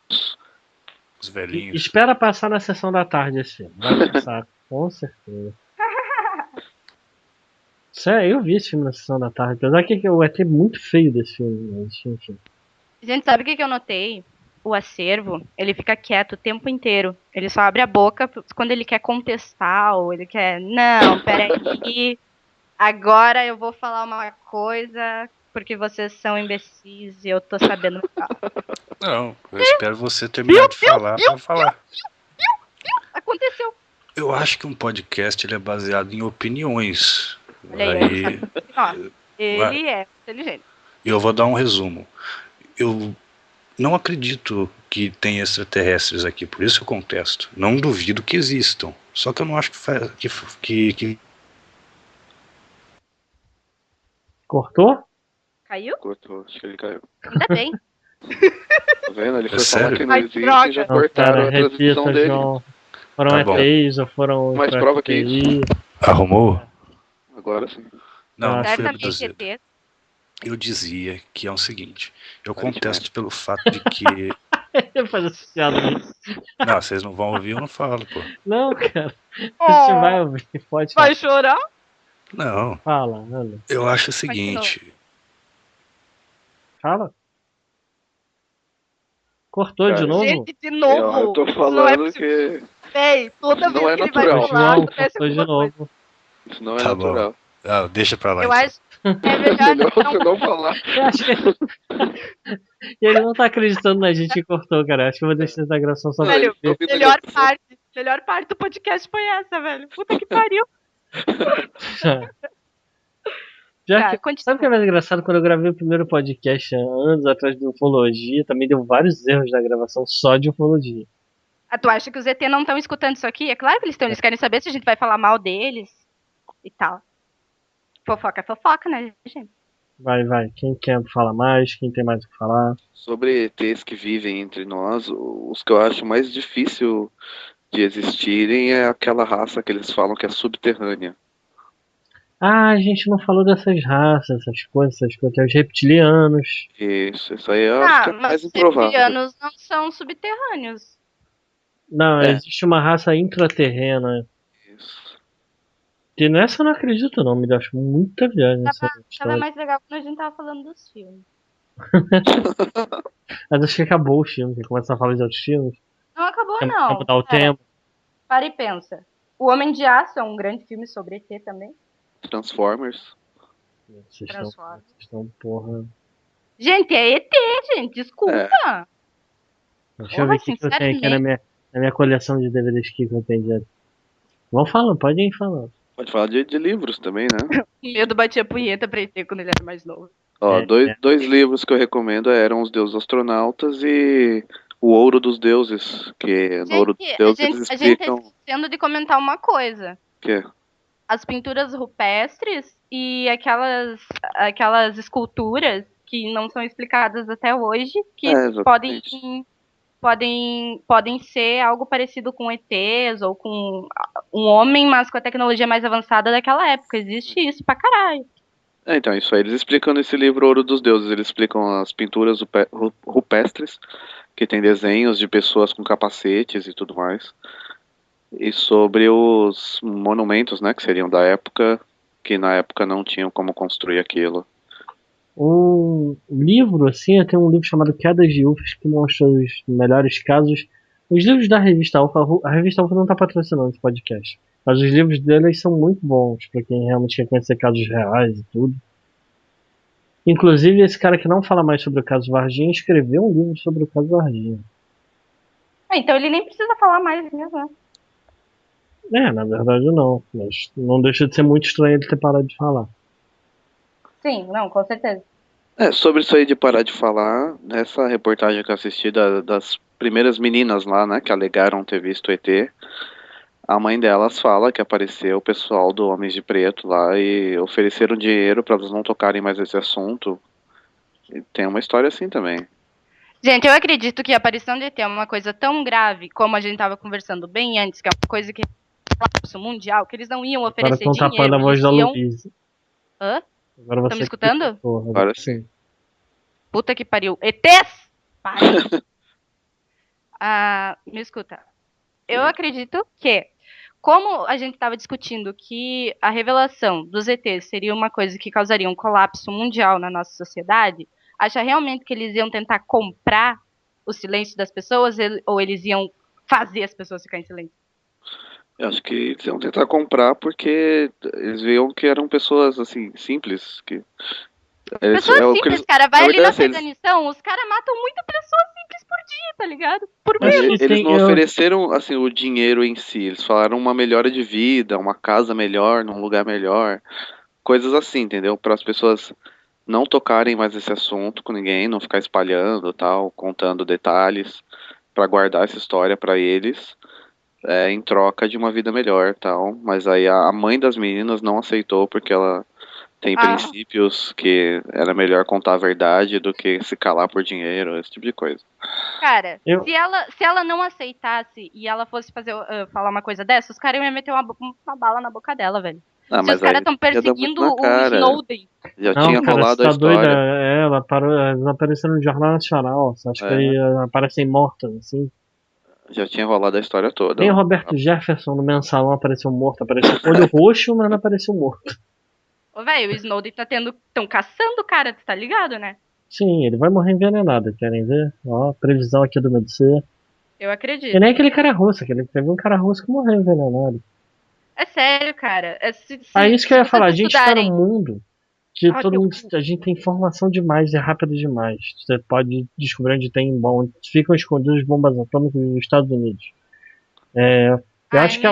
Os velhinhos. Espera passar na sessão da tarde esse filme. Vai passar, com certeza. Sério, eu vi esse filme na sessão da tarde. Apesar que eu achei muito feio desse filme. Mas, enfim. Gente, sabe o que eu notei? O acervo, ele fica quieto o tempo inteiro. Ele só abre a boca quando ele quer contestar ou ele quer... Não, peraí. Agora eu vou falar uma coisa porque vocês são imbecis e eu tô sabendo falar. Não, eu espero você terminar de falar pra falar. Aconteceu. Eu acho que um podcast ele é baseado em opiniões. Olha aí, Aí, ó, ele é inteligente. eu vou dar um resumo. Eu não acredito que tem extraterrestres aqui, por isso eu contesto. Não duvido que existam. Só que eu não acho que Cortou? Caiu? Cortou, acho que ele caiu. Ainda bem. Tá vendo? Ele foi falar sério? que não Ai, existe droga. e já Não, cortaram cara, a transmissão repita, dele. João. Foram Tá bom. ETs ou foram Mais prova que TI? Arrumou? Agora sim. Não, não fui Certamente abduzido. ET. Eu dizia que é o seguinte, eu Aparentemente. contesto pelo fato de que... Faz essa piada aí. Não, vocês não vão ouvir, eu não falo, pô. Não, cara. Você vai ouvir, pode falar. Vai chorar? Não, Fala, anda. eu acho o seguinte, Fala. Cortou de Cara, novo? Gente, de novo. Eu tô Não é falando possível. que Véi, toda Isso não vez é que ele vai natural. falar, João, acontece cortou de alguma coisa. novo. isso não é tá bom. natural. Ah, deixa pra lá Eu então. acho é É melhor melhor não... você não falar. Eu acho que... E ele não tá acreditando na gente que cortou, cara. Acho que eu vou deixar essa gravação só pra Não, ele Velho, eu ver. vi na melhor gravação. parte do podcast foi essa, velho. Puta que pariu. Já Tá, que, continua. sabe o que é mais engraçado? Quando eu gravei o primeiro podcast anos atrás de ufologia, também deu vários erros na gravação só de ufologia. Ah, tu acha que os ET não estão escutando isso aqui? É claro que eles estão. Eles querem saber se a gente vai falar mal deles e tal. Fofoca é fofoca, né, gente? Vai. Quem quer falar mais? Quem tem mais o que falar? Sobre ETs que vivem entre nós, os que eu acho mais difícil de existirem é aquela raça que eles falam que é subterrânea. Ah, a gente não falou dessas raças, essas coisas. Tem os reptilianos. Isso aí eu acho que é mas mais os improvável. reptilianos não são subterrâneos. Não, É. existe uma raça intraterrena. Isso. Que nessa eu não acredito não, me acho muita viagem essa Tava história. mais legal quando a gente tava falando dos filmes. Mas acho que acabou o filme, que começa a falar de outros filmes. Não acabou, Tem não. que mudar o tema. Para e pensa. O Homem de Aço é um grande filme sobre ET também. Transformers. Vocês Transforma. estão, porra. Gente, é ET, gente, desculpa. Deixa eu ver o que eu tenho aqui na minha coleção de DVDs que eu tenho direto. Vamos falando, pode ir falando. Pode falar de livros também, né? O medo batia punheta pra ET quando ele era mais novo. Ó, dois livros que eu recomendo eram Os Deuses Astronautas e O Ouro dos Deuses, que no Ouro dos Deuses eles explicam... A gente tá esquecendo de comentar uma coisa. O quê? As pinturas rupestres e aquelas esculturas que não são explicadas até hoje, que podem ser algo parecido com ETs ou com um homem, mas com a tecnologia mais avançada daquela época. Existe isso pra caralho. Então, isso aí eles explicam nesse livro Ouro dos Deuses. Eles explicam as pinturas rupestres, que tem desenhos de pessoas com capacetes e tudo mais. E sobre os monumentos, né, que seriam da época, que na época não tinham como construir aquilo. Um livro, assim, tem um livro chamado Quedas de UFOs que mostra os melhores casos. Os livros da revista Alpha, a revista Alpha não está patrocinando esse podcast, mas os livros deles são muito bons para quem realmente quer conhecer casos reais e tudo. Inclusive, esse cara que não fala mais sobre o caso Varginha escreveu um livro sobre o caso Varginha. Então ele nem precisa falar mais mesmo, né? Na verdade não, mas não deixa de ser muito estranho ele ter parado de falar. Sim, não, com certeza. Sobre isso aí de parar de falar, nessa reportagem que eu assisti das primeiras meninas lá, né, que alegaram ter visto ET, a mãe delas fala que apareceu o pessoal do Homens de Preto lá e ofereceram dinheiro para elas não tocarem mais esse assunto. E tem uma história assim também. Gente, eu acredito que a aparição de ET é uma coisa tão grave, como a gente estava conversando bem antes, que é uma coisa que é colapso mundial, que eles não iam oferecer dinheiro. Agora estão tapando a voz da Luísa. Hã? Estão me escutando? Agora sim. Puta que pariu. ETs! Me escuta. Eu acredito que, como a gente estava discutindo que a revelação dos ETs seria uma coisa que causaria um colapso mundial na nossa sociedade, acha realmente que eles iam tentar comprar o silêncio das pessoas ou eles iam fazer as pessoas ficarem em silêncio? Eu acho que eles iam tentar comprar porque eles viam que eram pessoas, assim, simples. Pessoas simples, cara. Vai ali na Afeganistão, os caras matam muita pessoa simples por dia, tá ligado? Por menos. Eles não ofereceram, assim, o dinheiro em si. Eles falaram uma melhora de vida, uma casa melhor, num lugar melhor. Coisas assim, entendeu? Para as pessoas não tocarem mais esse assunto com ninguém, não ficar espalhando, tal, contando detalhes, para guardar essa história para eles. Em troca de uma vida melhor, tal. Mas aí a mãe das meninas não aceitou porque ela tem princípios que era melhor contar a verdade do que se calar por dinheiro, esse tipo de coisa. Cara, se ela não aceitasse e ela fosse falar uma coisa dessa, os caras iam meter uma bala na boca dela, velho. Se os caras estão perseguindo o Snowden. Já tinha rolado a história. Doida, ela apareceu no Jornal Nacional. Acho que aparecem mortas, assim. Já tinha rolado a história toda. Nem o Roberto Jefferson no Mensalão apareceu morto. Apareceu olho roxo, mas não apareceu morto. Ô, velho, o Snowden tão caçando o cara, tu tá ligado, né? Sim, ele vai morrer envenenado, querem ver? Ó, previsão aqui do MEDC. Eu acredito. E nem aquele cara russo, teve um cara russo que morreu envenenado. É sério, cara. Isso que eu ia falar, a gente tá num mundo que a gente tem informação demais e rápido demais. Você pode descobrir onde tem onde ficam escondidas bombas atômicas nos Estados Unidos. Eu acho que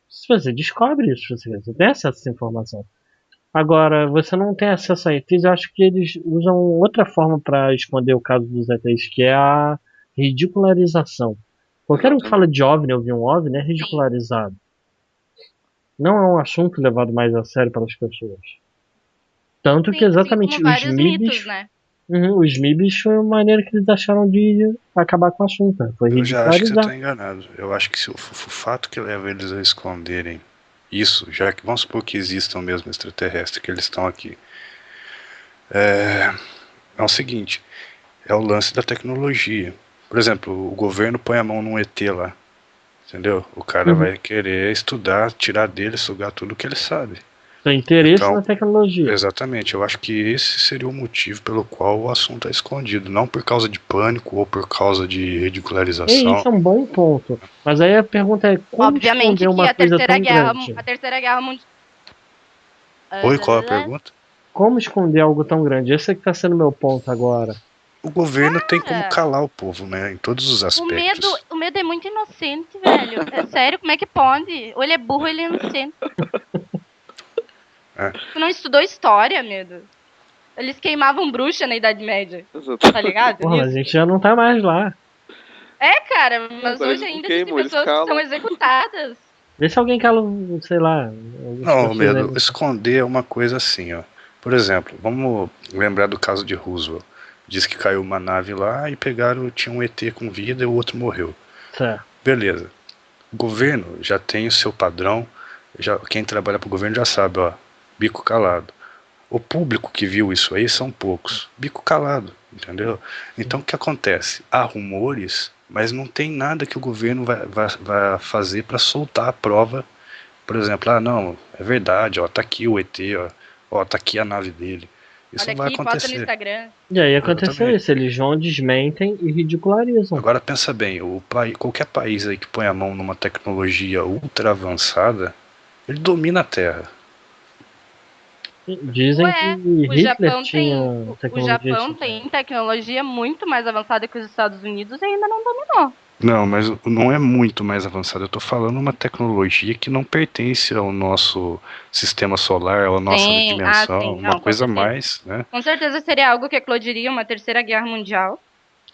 se você descobre isso, você tem acesso a essa informação. Agora, você não tem acesso a ETs, eu acho que eles usam outra forma para esconder o caso dos ETs, que é a ridicularização. Qualquer um que fala de OVNI ou viu um OVNI é ridicularizado. Não é um assunto levado mais a sério pelas pessoas. Tanto que exatamente os MIBs, né? Os MIBs foi uma maneira que eles acharam de acabar com o assunto. Foi eu já acho que você está enganado. Eu acho que o fato que leva eles a esconderem isso, já que vamos supor que existam mesmo extraterrestres, que eles estão aqui, é o seguinte, é o lance da tecnologia. Por exemplo, o governo põe a mão num ET lá, entendeu? O cara vai querer estudar, tirar dele, sugar tudo que ele sabe. Tem interesse na tecnologia. Exatamente, eu acho que esse seria o motivo pelo qual o assunto é escondido, não por causa de pânico ou por causa de ridicularização. Isso é um bom ponto. Mas aí a pergunta é como obviamente esconder uma que coisa tão grande? A Terceira Guerra Mundial... Oi, qual a pergunta? como esconder algo tão grande? Esse é que tá sendo meu ponto agora. O governo tem como calar o povo, né? Em todos os aspectos. O medo é muito inocente, velho. É sério, como é que pode? Ou ele é burro ou ele é inocente. Tu não estudou história, medo? Eles queimavam bruxa na Idade Média. Tá ligado? Porra, a gente já não tá mais lá. É, cara, mas Agora hoje eles ainda queimam, tem pessoas eles que são calam. executadas. Vê se alguém cala, sei lá. Não, medo. Esconder é uma coisa assim, ó. Por exemplo, vamos lembrar do caso de Roosevelt. Diz que caiu uma nave lá e pegaram, tinha um ET com vida e o outro morreu. Certo. Beleza. O governo já tem o seu padrão. Quem trabalha pro governo já sabe, ó. Bico calado. O público que viu isso aí são poucos. Bico calado, entendeu? Então o que acontece? Há rumores, mas não tem nada que o governo vai fazer para soltar a prova. Por exemplo, não, é verdade, ó, tá aqui o ET, ó, tá aqui a nave dele. Isso Olha não vai aqui, acontecer. bota no Instagram. E aí aconteceu isso, eles vão, desmentem e ridicularizam. Agora pensa bem, qualquer país aí que põe a mão numa tecnologia ultra avançada, ele domina a Terra. Dizem que Hitler tinha tecnologia. O Japão tem tecnologia muito mais avançada que os Estados Unidos e ainda não dominou. Não, mas não é muito mais avançado. Eu tô falando uma tecnologia que não pertence ao nosso sistema solar, à nossa dimensão, uma coisa mais, né? Com certeza seria algo que eclodiria uma terceira guerra mundial.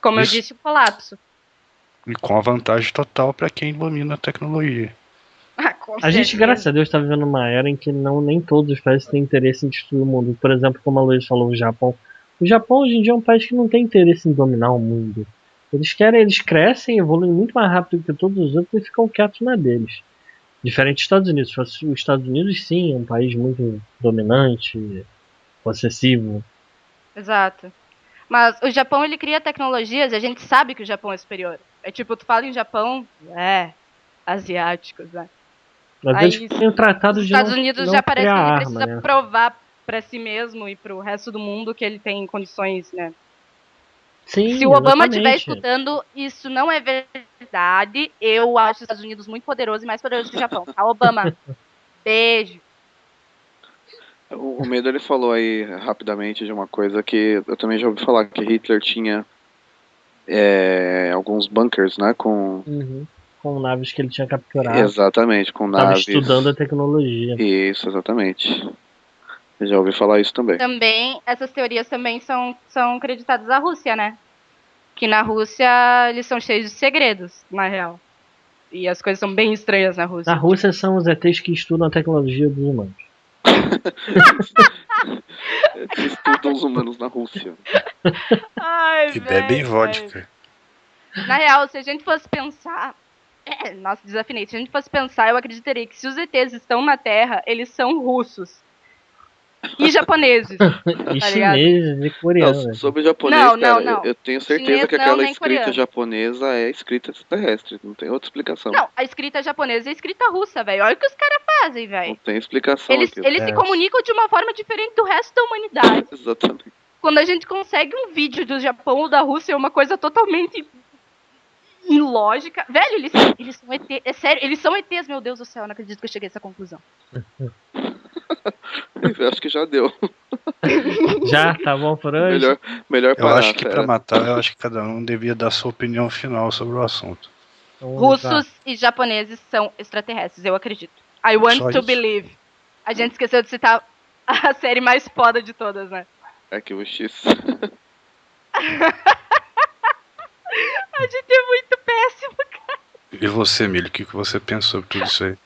Como isso. Eu disse, o colapso. E com a vantagem total para quem domina a tecnologia. A gente, graças a Deus, está vivendo uma era em que nem todos os países têm interesse em destruir o mundo. Por exemplo, como a Luiz falou, o Japão. O Japão hoje em dia é um país que não tem interesse em dominar o mundo. Eles crescem, evoluem muito mais rápido que todos os outros e ficam quietos na deles. Diferente dos Estados Unidos. Os Estados Unidos, sim, é um país muito dominante, possessivo. Exato. Mas o Japão, ele cria tecnologias e a gente sabe que o Japão é superior. É tipo, tu fala em Japão, asiáticos, né? Mas aí, eles têm um tratado de Estados Unidos já parece que ele precisa né? provar para si mesmo e para o resto do mundo que ele tem condições, né? Sim, se o Obama estiver escutando, isso não é verdade. Eu acho os Estados Unidos muito poderoso e mais poderoso que o Japão. Tá, Obama? Beijo. O Medo, ele falou aí rapidamente de uma coisa que eu também já ouvi falar, que Hitler tinha alguns bunkers, né, com naves que ele tinha capturado. Exatamente, com naves. Estava estudando a tecnologia. Isso, exatamente. Eu já ouvi falar isso também. Também, essas teorias também são acreditadas à Rússia, né? Que na Rússia eles são cheios de segredos, na real. E as coisas são bem estranhas na Rússia. Na Rússia são os ETs que estudam a tecnologia dos humanos. Que estudam os humanos na Rússia. Ai, e bebem vodka. Na real, se a gente fosse pensar... Nossa, desafinei. Se a gente fosse pensar, eu acreditaria que se os ETs estão na Terra, eles são russos. E japoneses. E chineses e coreanos. Sobre o japonês, não. Eu tenho certeza que aquela escrita japonesa é escrita extraterrestre. Não tem outra explicação. Não, a escrita japonesa é escrita russa, velho. Olha o que os caras fazem, velho. Não tem explicação. Eles se comunicam de uma forma diferente do resto da humanidade. Exatamente. Quando a gente consegue um vídeo do Japão ou da Rússia, é uma coisa totalmente ilógica. Velho, eles são ETs. É sério, eles são ETs, meu Deus do céu. Eu não acredito que eu cheguei a essa conclusão. Eu acho que já deu. Já, tá bom por hoje? Melhor parar. Eu acho que pra matar, eu acho que cada um devia dar sua opinião final sobre o assunto. Russos e japoneses são extraterrestres, eu acredito. I want to believe. A gente esqueceu de citar a série mais foda de todas, né? Arquivo X. A gente é muito péssimo, cara. E você, Milho, o que você pensa sobre tudo isso aí?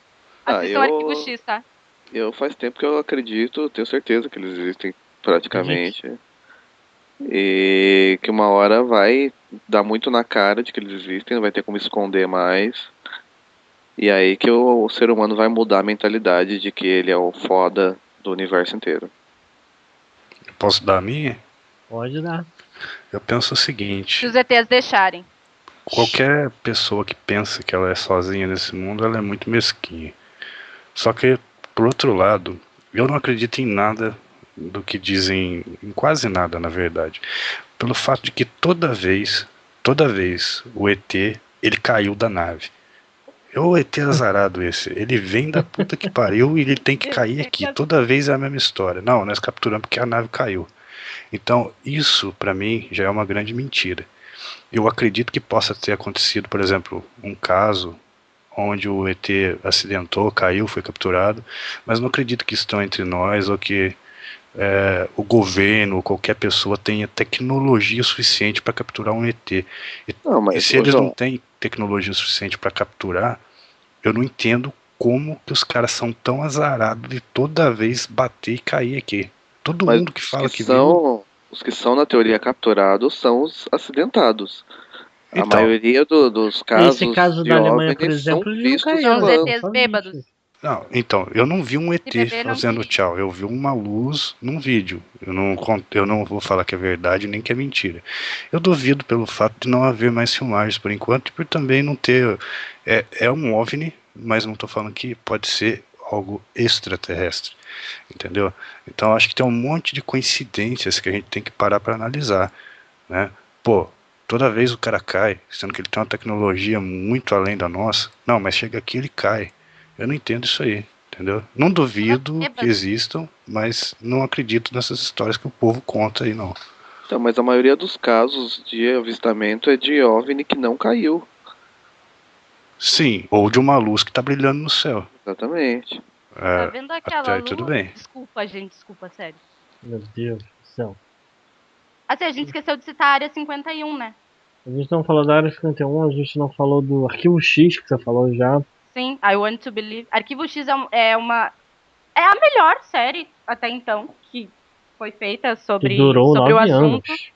Assistam Arquivo X, tá? Eu faz tempo que eu acredito, tenho certeza que eles existem praticamente. E que uma hora vai dar muito na cara de que eles existem, não vai ter como esconder mais. E aí que o ser humano vai mudar a mentalidade de que ele é o foda do universo inteiro. Posso dar a minha? Pode dar. Eu penso o seguinte: se os ETs deixarem. Qualquer pessoa que pensa que ela é sozinha nesse mundo, ela é muito mesquinha. Só que, por outro lado, eu não acredito em nada do que dizem, em quase nada, na verdade. Pelo fato de que toda vez o ET, ele caiu da nave. o ET azarado esse. Ele vem da puta que pariu e ele tem que cair aqui. Toda vez é a mesma história. Não, nós capturamos porque a nave caiu. Então, isso pra mim já é uma grande mentira. Eu acredito que possa ter acontecido, por exemplo, um caso onde o ET acidentou, caiu, foi capturado, mas não acredito que estão entre nós ou que o governo ou qualquer pessoa tenha tecnologia suficiente para capturar um ET. E se eles não têm tecnologia suficiente para capturar, eu não entendo como que os caras são tão azarados de toda vez bater e cair aqui. Todo mundo que fala que viu... Os que são, na teoria, capturados são os acidentados. Então, a maioria dos casos Esse caso de da Alemanha, OVNI por exemplo, são eles não vistos caíram. São os voando. ETs bêbados. Não, então, eu não vi um ET beber, não fazendo dirige. tchau, eu vi uma luz num vídeo. Eu não vou falar que é verdade nem que é mentira. Eu duvido pelo fato de não haver mais filmagens por enquanto e por também não ter... É um OVNI, mas não estou falando que pode ser algo extraterrestre, entendeu? Então acho que tem um monte de coincidências que a gente tem que parar para analisar, né? Pô, toda vez o cara cai, sendo que ele tem uma tecnologia muito além da nossa. Não, mas chega aqui ele cai. Eu não entendo isso aí, entendeu? Não duvido que existam, mas não acredito nessas histórias que o povo conta aí, não. Então, mas a maioria dos casos de avistamento é de OVNI que não caiu. Sim, ou de uma luz que tá brilhando no céu. Exatamente. Tá vendo aquela até aí luz? tudo bem. Desculpa, gente, desculpa, sério. Meu Deus do céu. Assim, a gente esqueceu de citar a área 51, né? A gente não falou da área 51, a gente não falou do arquivo X que você falou já. Sim, I Want to Believe. Arquivo X é a melhor série até então que foi feita sobre, Que durou sobre o 9 assunto. anos.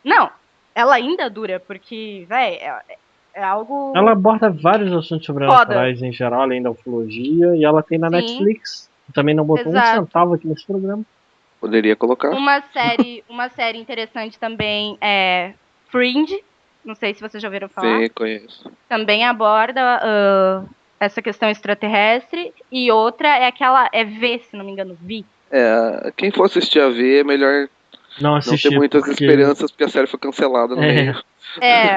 Não, ela ainda dura, porque, véi, é algo. Ela aborda vários assuntos sobrenaturais em geral, além da ufologia, e ela tem na Sim. Netflix. Também não botou um centavo aqui nesse programa. Poderia colocar. Uma série interessante também é Fringe. Não sei se vocês já ouviram falar. Sim, conheço. Também aborda essa questão extraterrestre. E outra é aquela. É V, se não me engano, Vi. Quem for assistir a ver é melhor não ter muitas esperanças, porque a série foi cancelada no meio.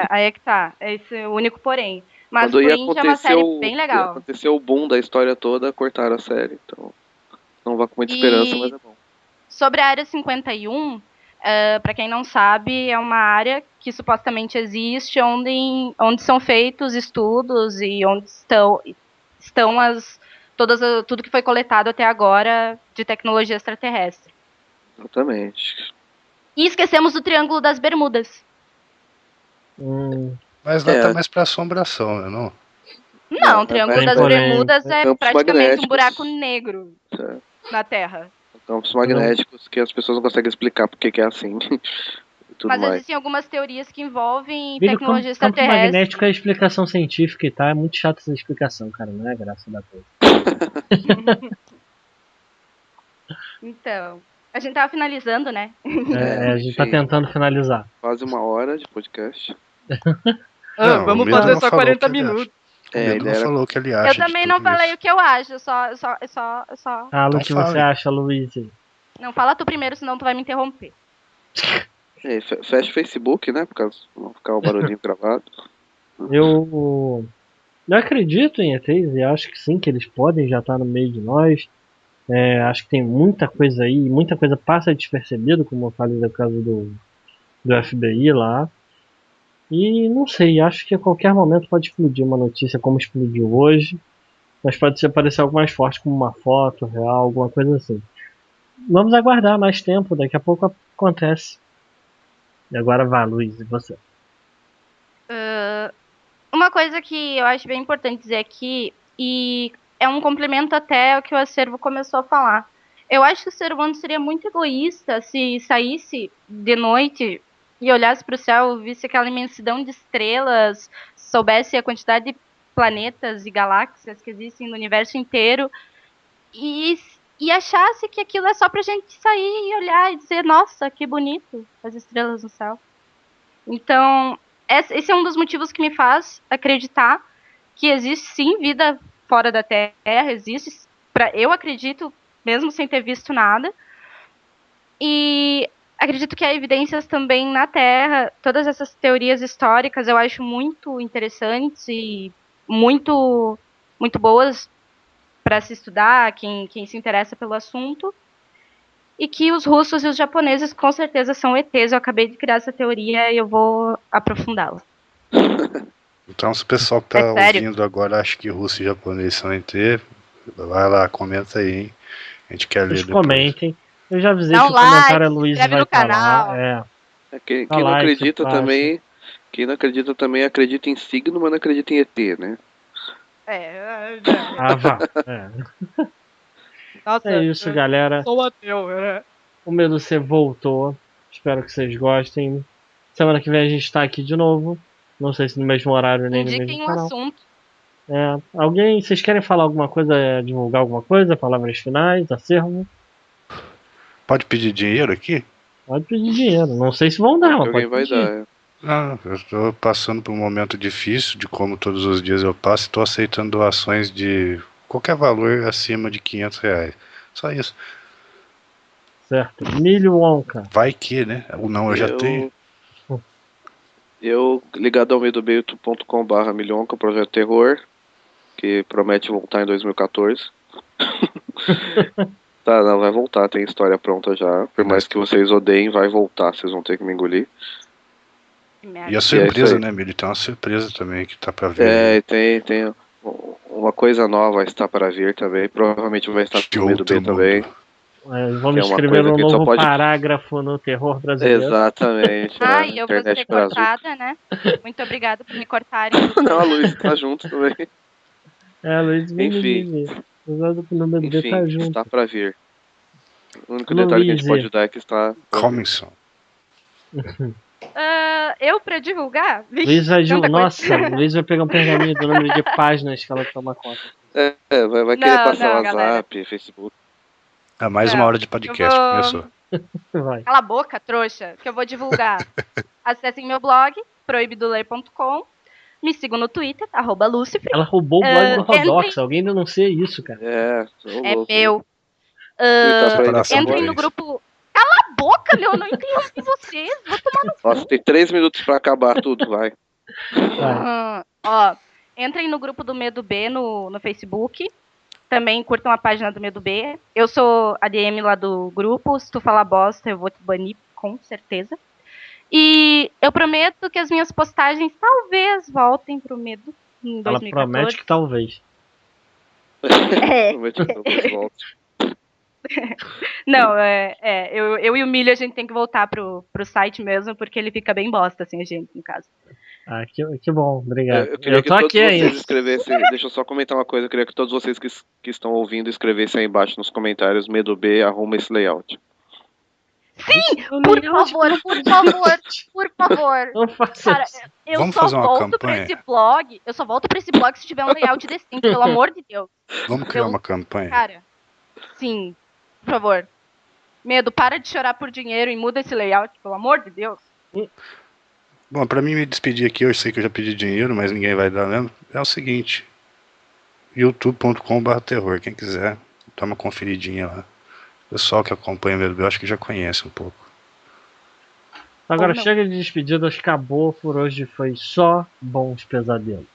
Aí é que tá. Esse é o único porém. Mas Quando Fringe é uma série bem legal. Aconteceu o boom da história toda, cortaram a série. Então, não vá com muita esperança, mas é bom. Sobre a Área 51, para quem não sabe, é uma área que supostamente existe, onde são feitos estudos e onde estão tudo que foi coletado até agora de tecnologia extraterrestre. Exatamente. E esquecemos do Triângulo das Bermudas. Mas lá tá mais pra assombração, né? Não, o Triângulo das Bermudas é praticamente um buraco negro na Terra. Campos magnéticos que as pessoas não conseguem explicar porque que é assim. Mas existem algumas teorias que envolvem tecnologia extraterrestre. Campo magnético é explicação científica e tá. É muito chato essa explicação, cara. Não é graça da coisa. Então, a gente tava finalizando, né? A gente tá tentando finalizar. Quase 1 hora de podcast. Vamos fazer só 40 minutos. Ele não falou o que ele acha. Eu também não falei o que eu acho, só. Fala o que você acha, Luiz. Não, fala tu primeiro, senão tu vai me interromper. Fecha o Facebook, né? Pra não ficar o barulhinho gravado. Eu acredito em ETs e acho que sim, que eles podem já estar no meio de nós. Acho que tem muita coisa aí, muita coisa passa despercebido, como eu falei no caso do FBI lá. E não sei, acho que a qualquer momento pode explodir uma notícia como explodiu hoje, mas pode aparecer algo mais forte, como uma foto real, alguma coisa assim. Vamos aguardar mais tempo, daqui a pouco acontece. E agora vá, Luiz, e você? Uma coisa que eu acho bem importante dizer aqui, e é um complemento até ao que o Acervo começou a falar. Eu acho que o ser humano seria muito egoísta se saísse de noite e olhasse para o céu, visse aquela imensidão de estrelas, soubesse a quantidade de planetas e galáxias que existem no universo inteiro e achasse que aquilo é só pra gente sair e olhar e dizer, nossa, que bonito as estrelas no céu. Então, esse é um dos motivos que me faz acreditar que existe sim vida fora da Terra, existe, eu acredito, mesmo sem ter visto nada. E acredito que há evidências também na Terra. Todas essas teorias históricas eu acho muito interessantes e muito, muito boas para se estudar, quem se interessa pelo assunto. E que os russos e os japoneses com certeza são ETs. Eu acabei de criar essa teoria e eu vou aprofundá-la. Então, se o pessoal que tá ouvindo agora acha que russo e japonês são ET, vai lá, comenta aí, hein? A gente quer ler depois. Comentem. Eu já avisei Dá que um o comentário a like, Luiz se inscreve vai no estar canal. lá. Quem não like, acredita também, quem não acredita também acredita em signo, mas não acredita em ET, né? Vá. Nossa, É isso, galera. Sou ateu, né? O Medo C voltou. Espero que vocês gostem. Semana que vem a gente tá aqui de novo. Não sei se no mesmo horário nem no mesmo Indiquem um canal. assunto. Vocês querem falar alguma coisa, divulgar alguma coisa? Palavras finais, acervo? Pode pedir dinheiro aqui? Pode pedir dinheiro. Não sei se vão dar, mas alguém pode vai pedir. dar. Não, eu estou passando por um momento difícil, de como todos os dias eu passo, estou aceitando doações de qualquer valor acima de R$500. Só isso. Certo. Milho Wonka. Vai que, né? Ou não, eu já tenho. Eu, ligado ao medobeito.com/milhonca, projeto terror, que promete voltar em 2014. Tá, não, vai voltar, tem história pronta já. Por mais que vocês odeiem, vai voltar, vocês vão ter que me engolir. E a surpresa, né, Milho? Tem uma surpresa também que tá pra vir. Tem uma coisa nova está para vir também. Provavelmente vai estar no Medo B também. Vamos escrever um novo parágrafo no terror brasileiro. Exatamente. Eu vou ser cortada, né? Muito obrigada por me cortarem. Não, a Luiz tá junto também. A Luiz Enfim, tá junto. está para vir. O único detalhe que a gente pode dar é que está... Commission. Eu pra divulgar? Luiz vai divulgar. Nossa, Luiz vai pegar um pergaminho do número de páginas que ela toma conta. Vai querer passar o WhatsApp, Facebook. Mais uma hora de podcast, começou. Vai. Cala a boca, trouxa, que eu vou divulgar. Acessem meu blog, proibidoler.com. Me sigam no Twitter, @Lucifer. Ela roubou o blog do Rodox. Alguém denuncia isso, cara. É meu. Entrem no grupo... Cala a boca, meu, eu não interrompi vocês. Vou tomar no Nossa, tem 3 minutos pra acabar tudo, vai. Entrem no grupo do Medo B no Facebook. Também curtam a página do Medo B. Eu sou a DM lá do grupo. Se tu falar bosta, eu vou te banir, com certeza. E eu prometo que as minhas postagens talvez voltem pro Medo em 2014. Ela promete que talvez. Promete que talvez volte. Não, eu e o Milho a gente tem que voltar pro site mesmo, porque ele fica bem bosta, assim, a gente, no caso. Que bom, obrigado. Eu queria que todos vocês escrevessem, deixa eu só comentar uma coisa, eu queria que todos vocês que estão ouvindo escrevessem aí embaixo nos comentários, Medo B, arruma esse layout. Sim, por favor. Não faça Cara, eu só volto pra esse blog se tiver um layout decente, pelo amor de Deus. Vamos criar uma campanha? Cara, sim, por favor. Medo, para de chorar por dinheiro e muda esse layout, pelo amor de Deus. Bom, pra mim me despedir aqui, eu sei que eu já pedi dinheiro, mas ninguém vai dar mesmo. É o seguinte, youtube.com/terror, quem quiser, dá uma conferidinha lá. O pessoal que acompanha o Medo B, eu acho que já conhece um pouco. Agora chega de despedidas, acabou por hoje, foi só bons pesadelos.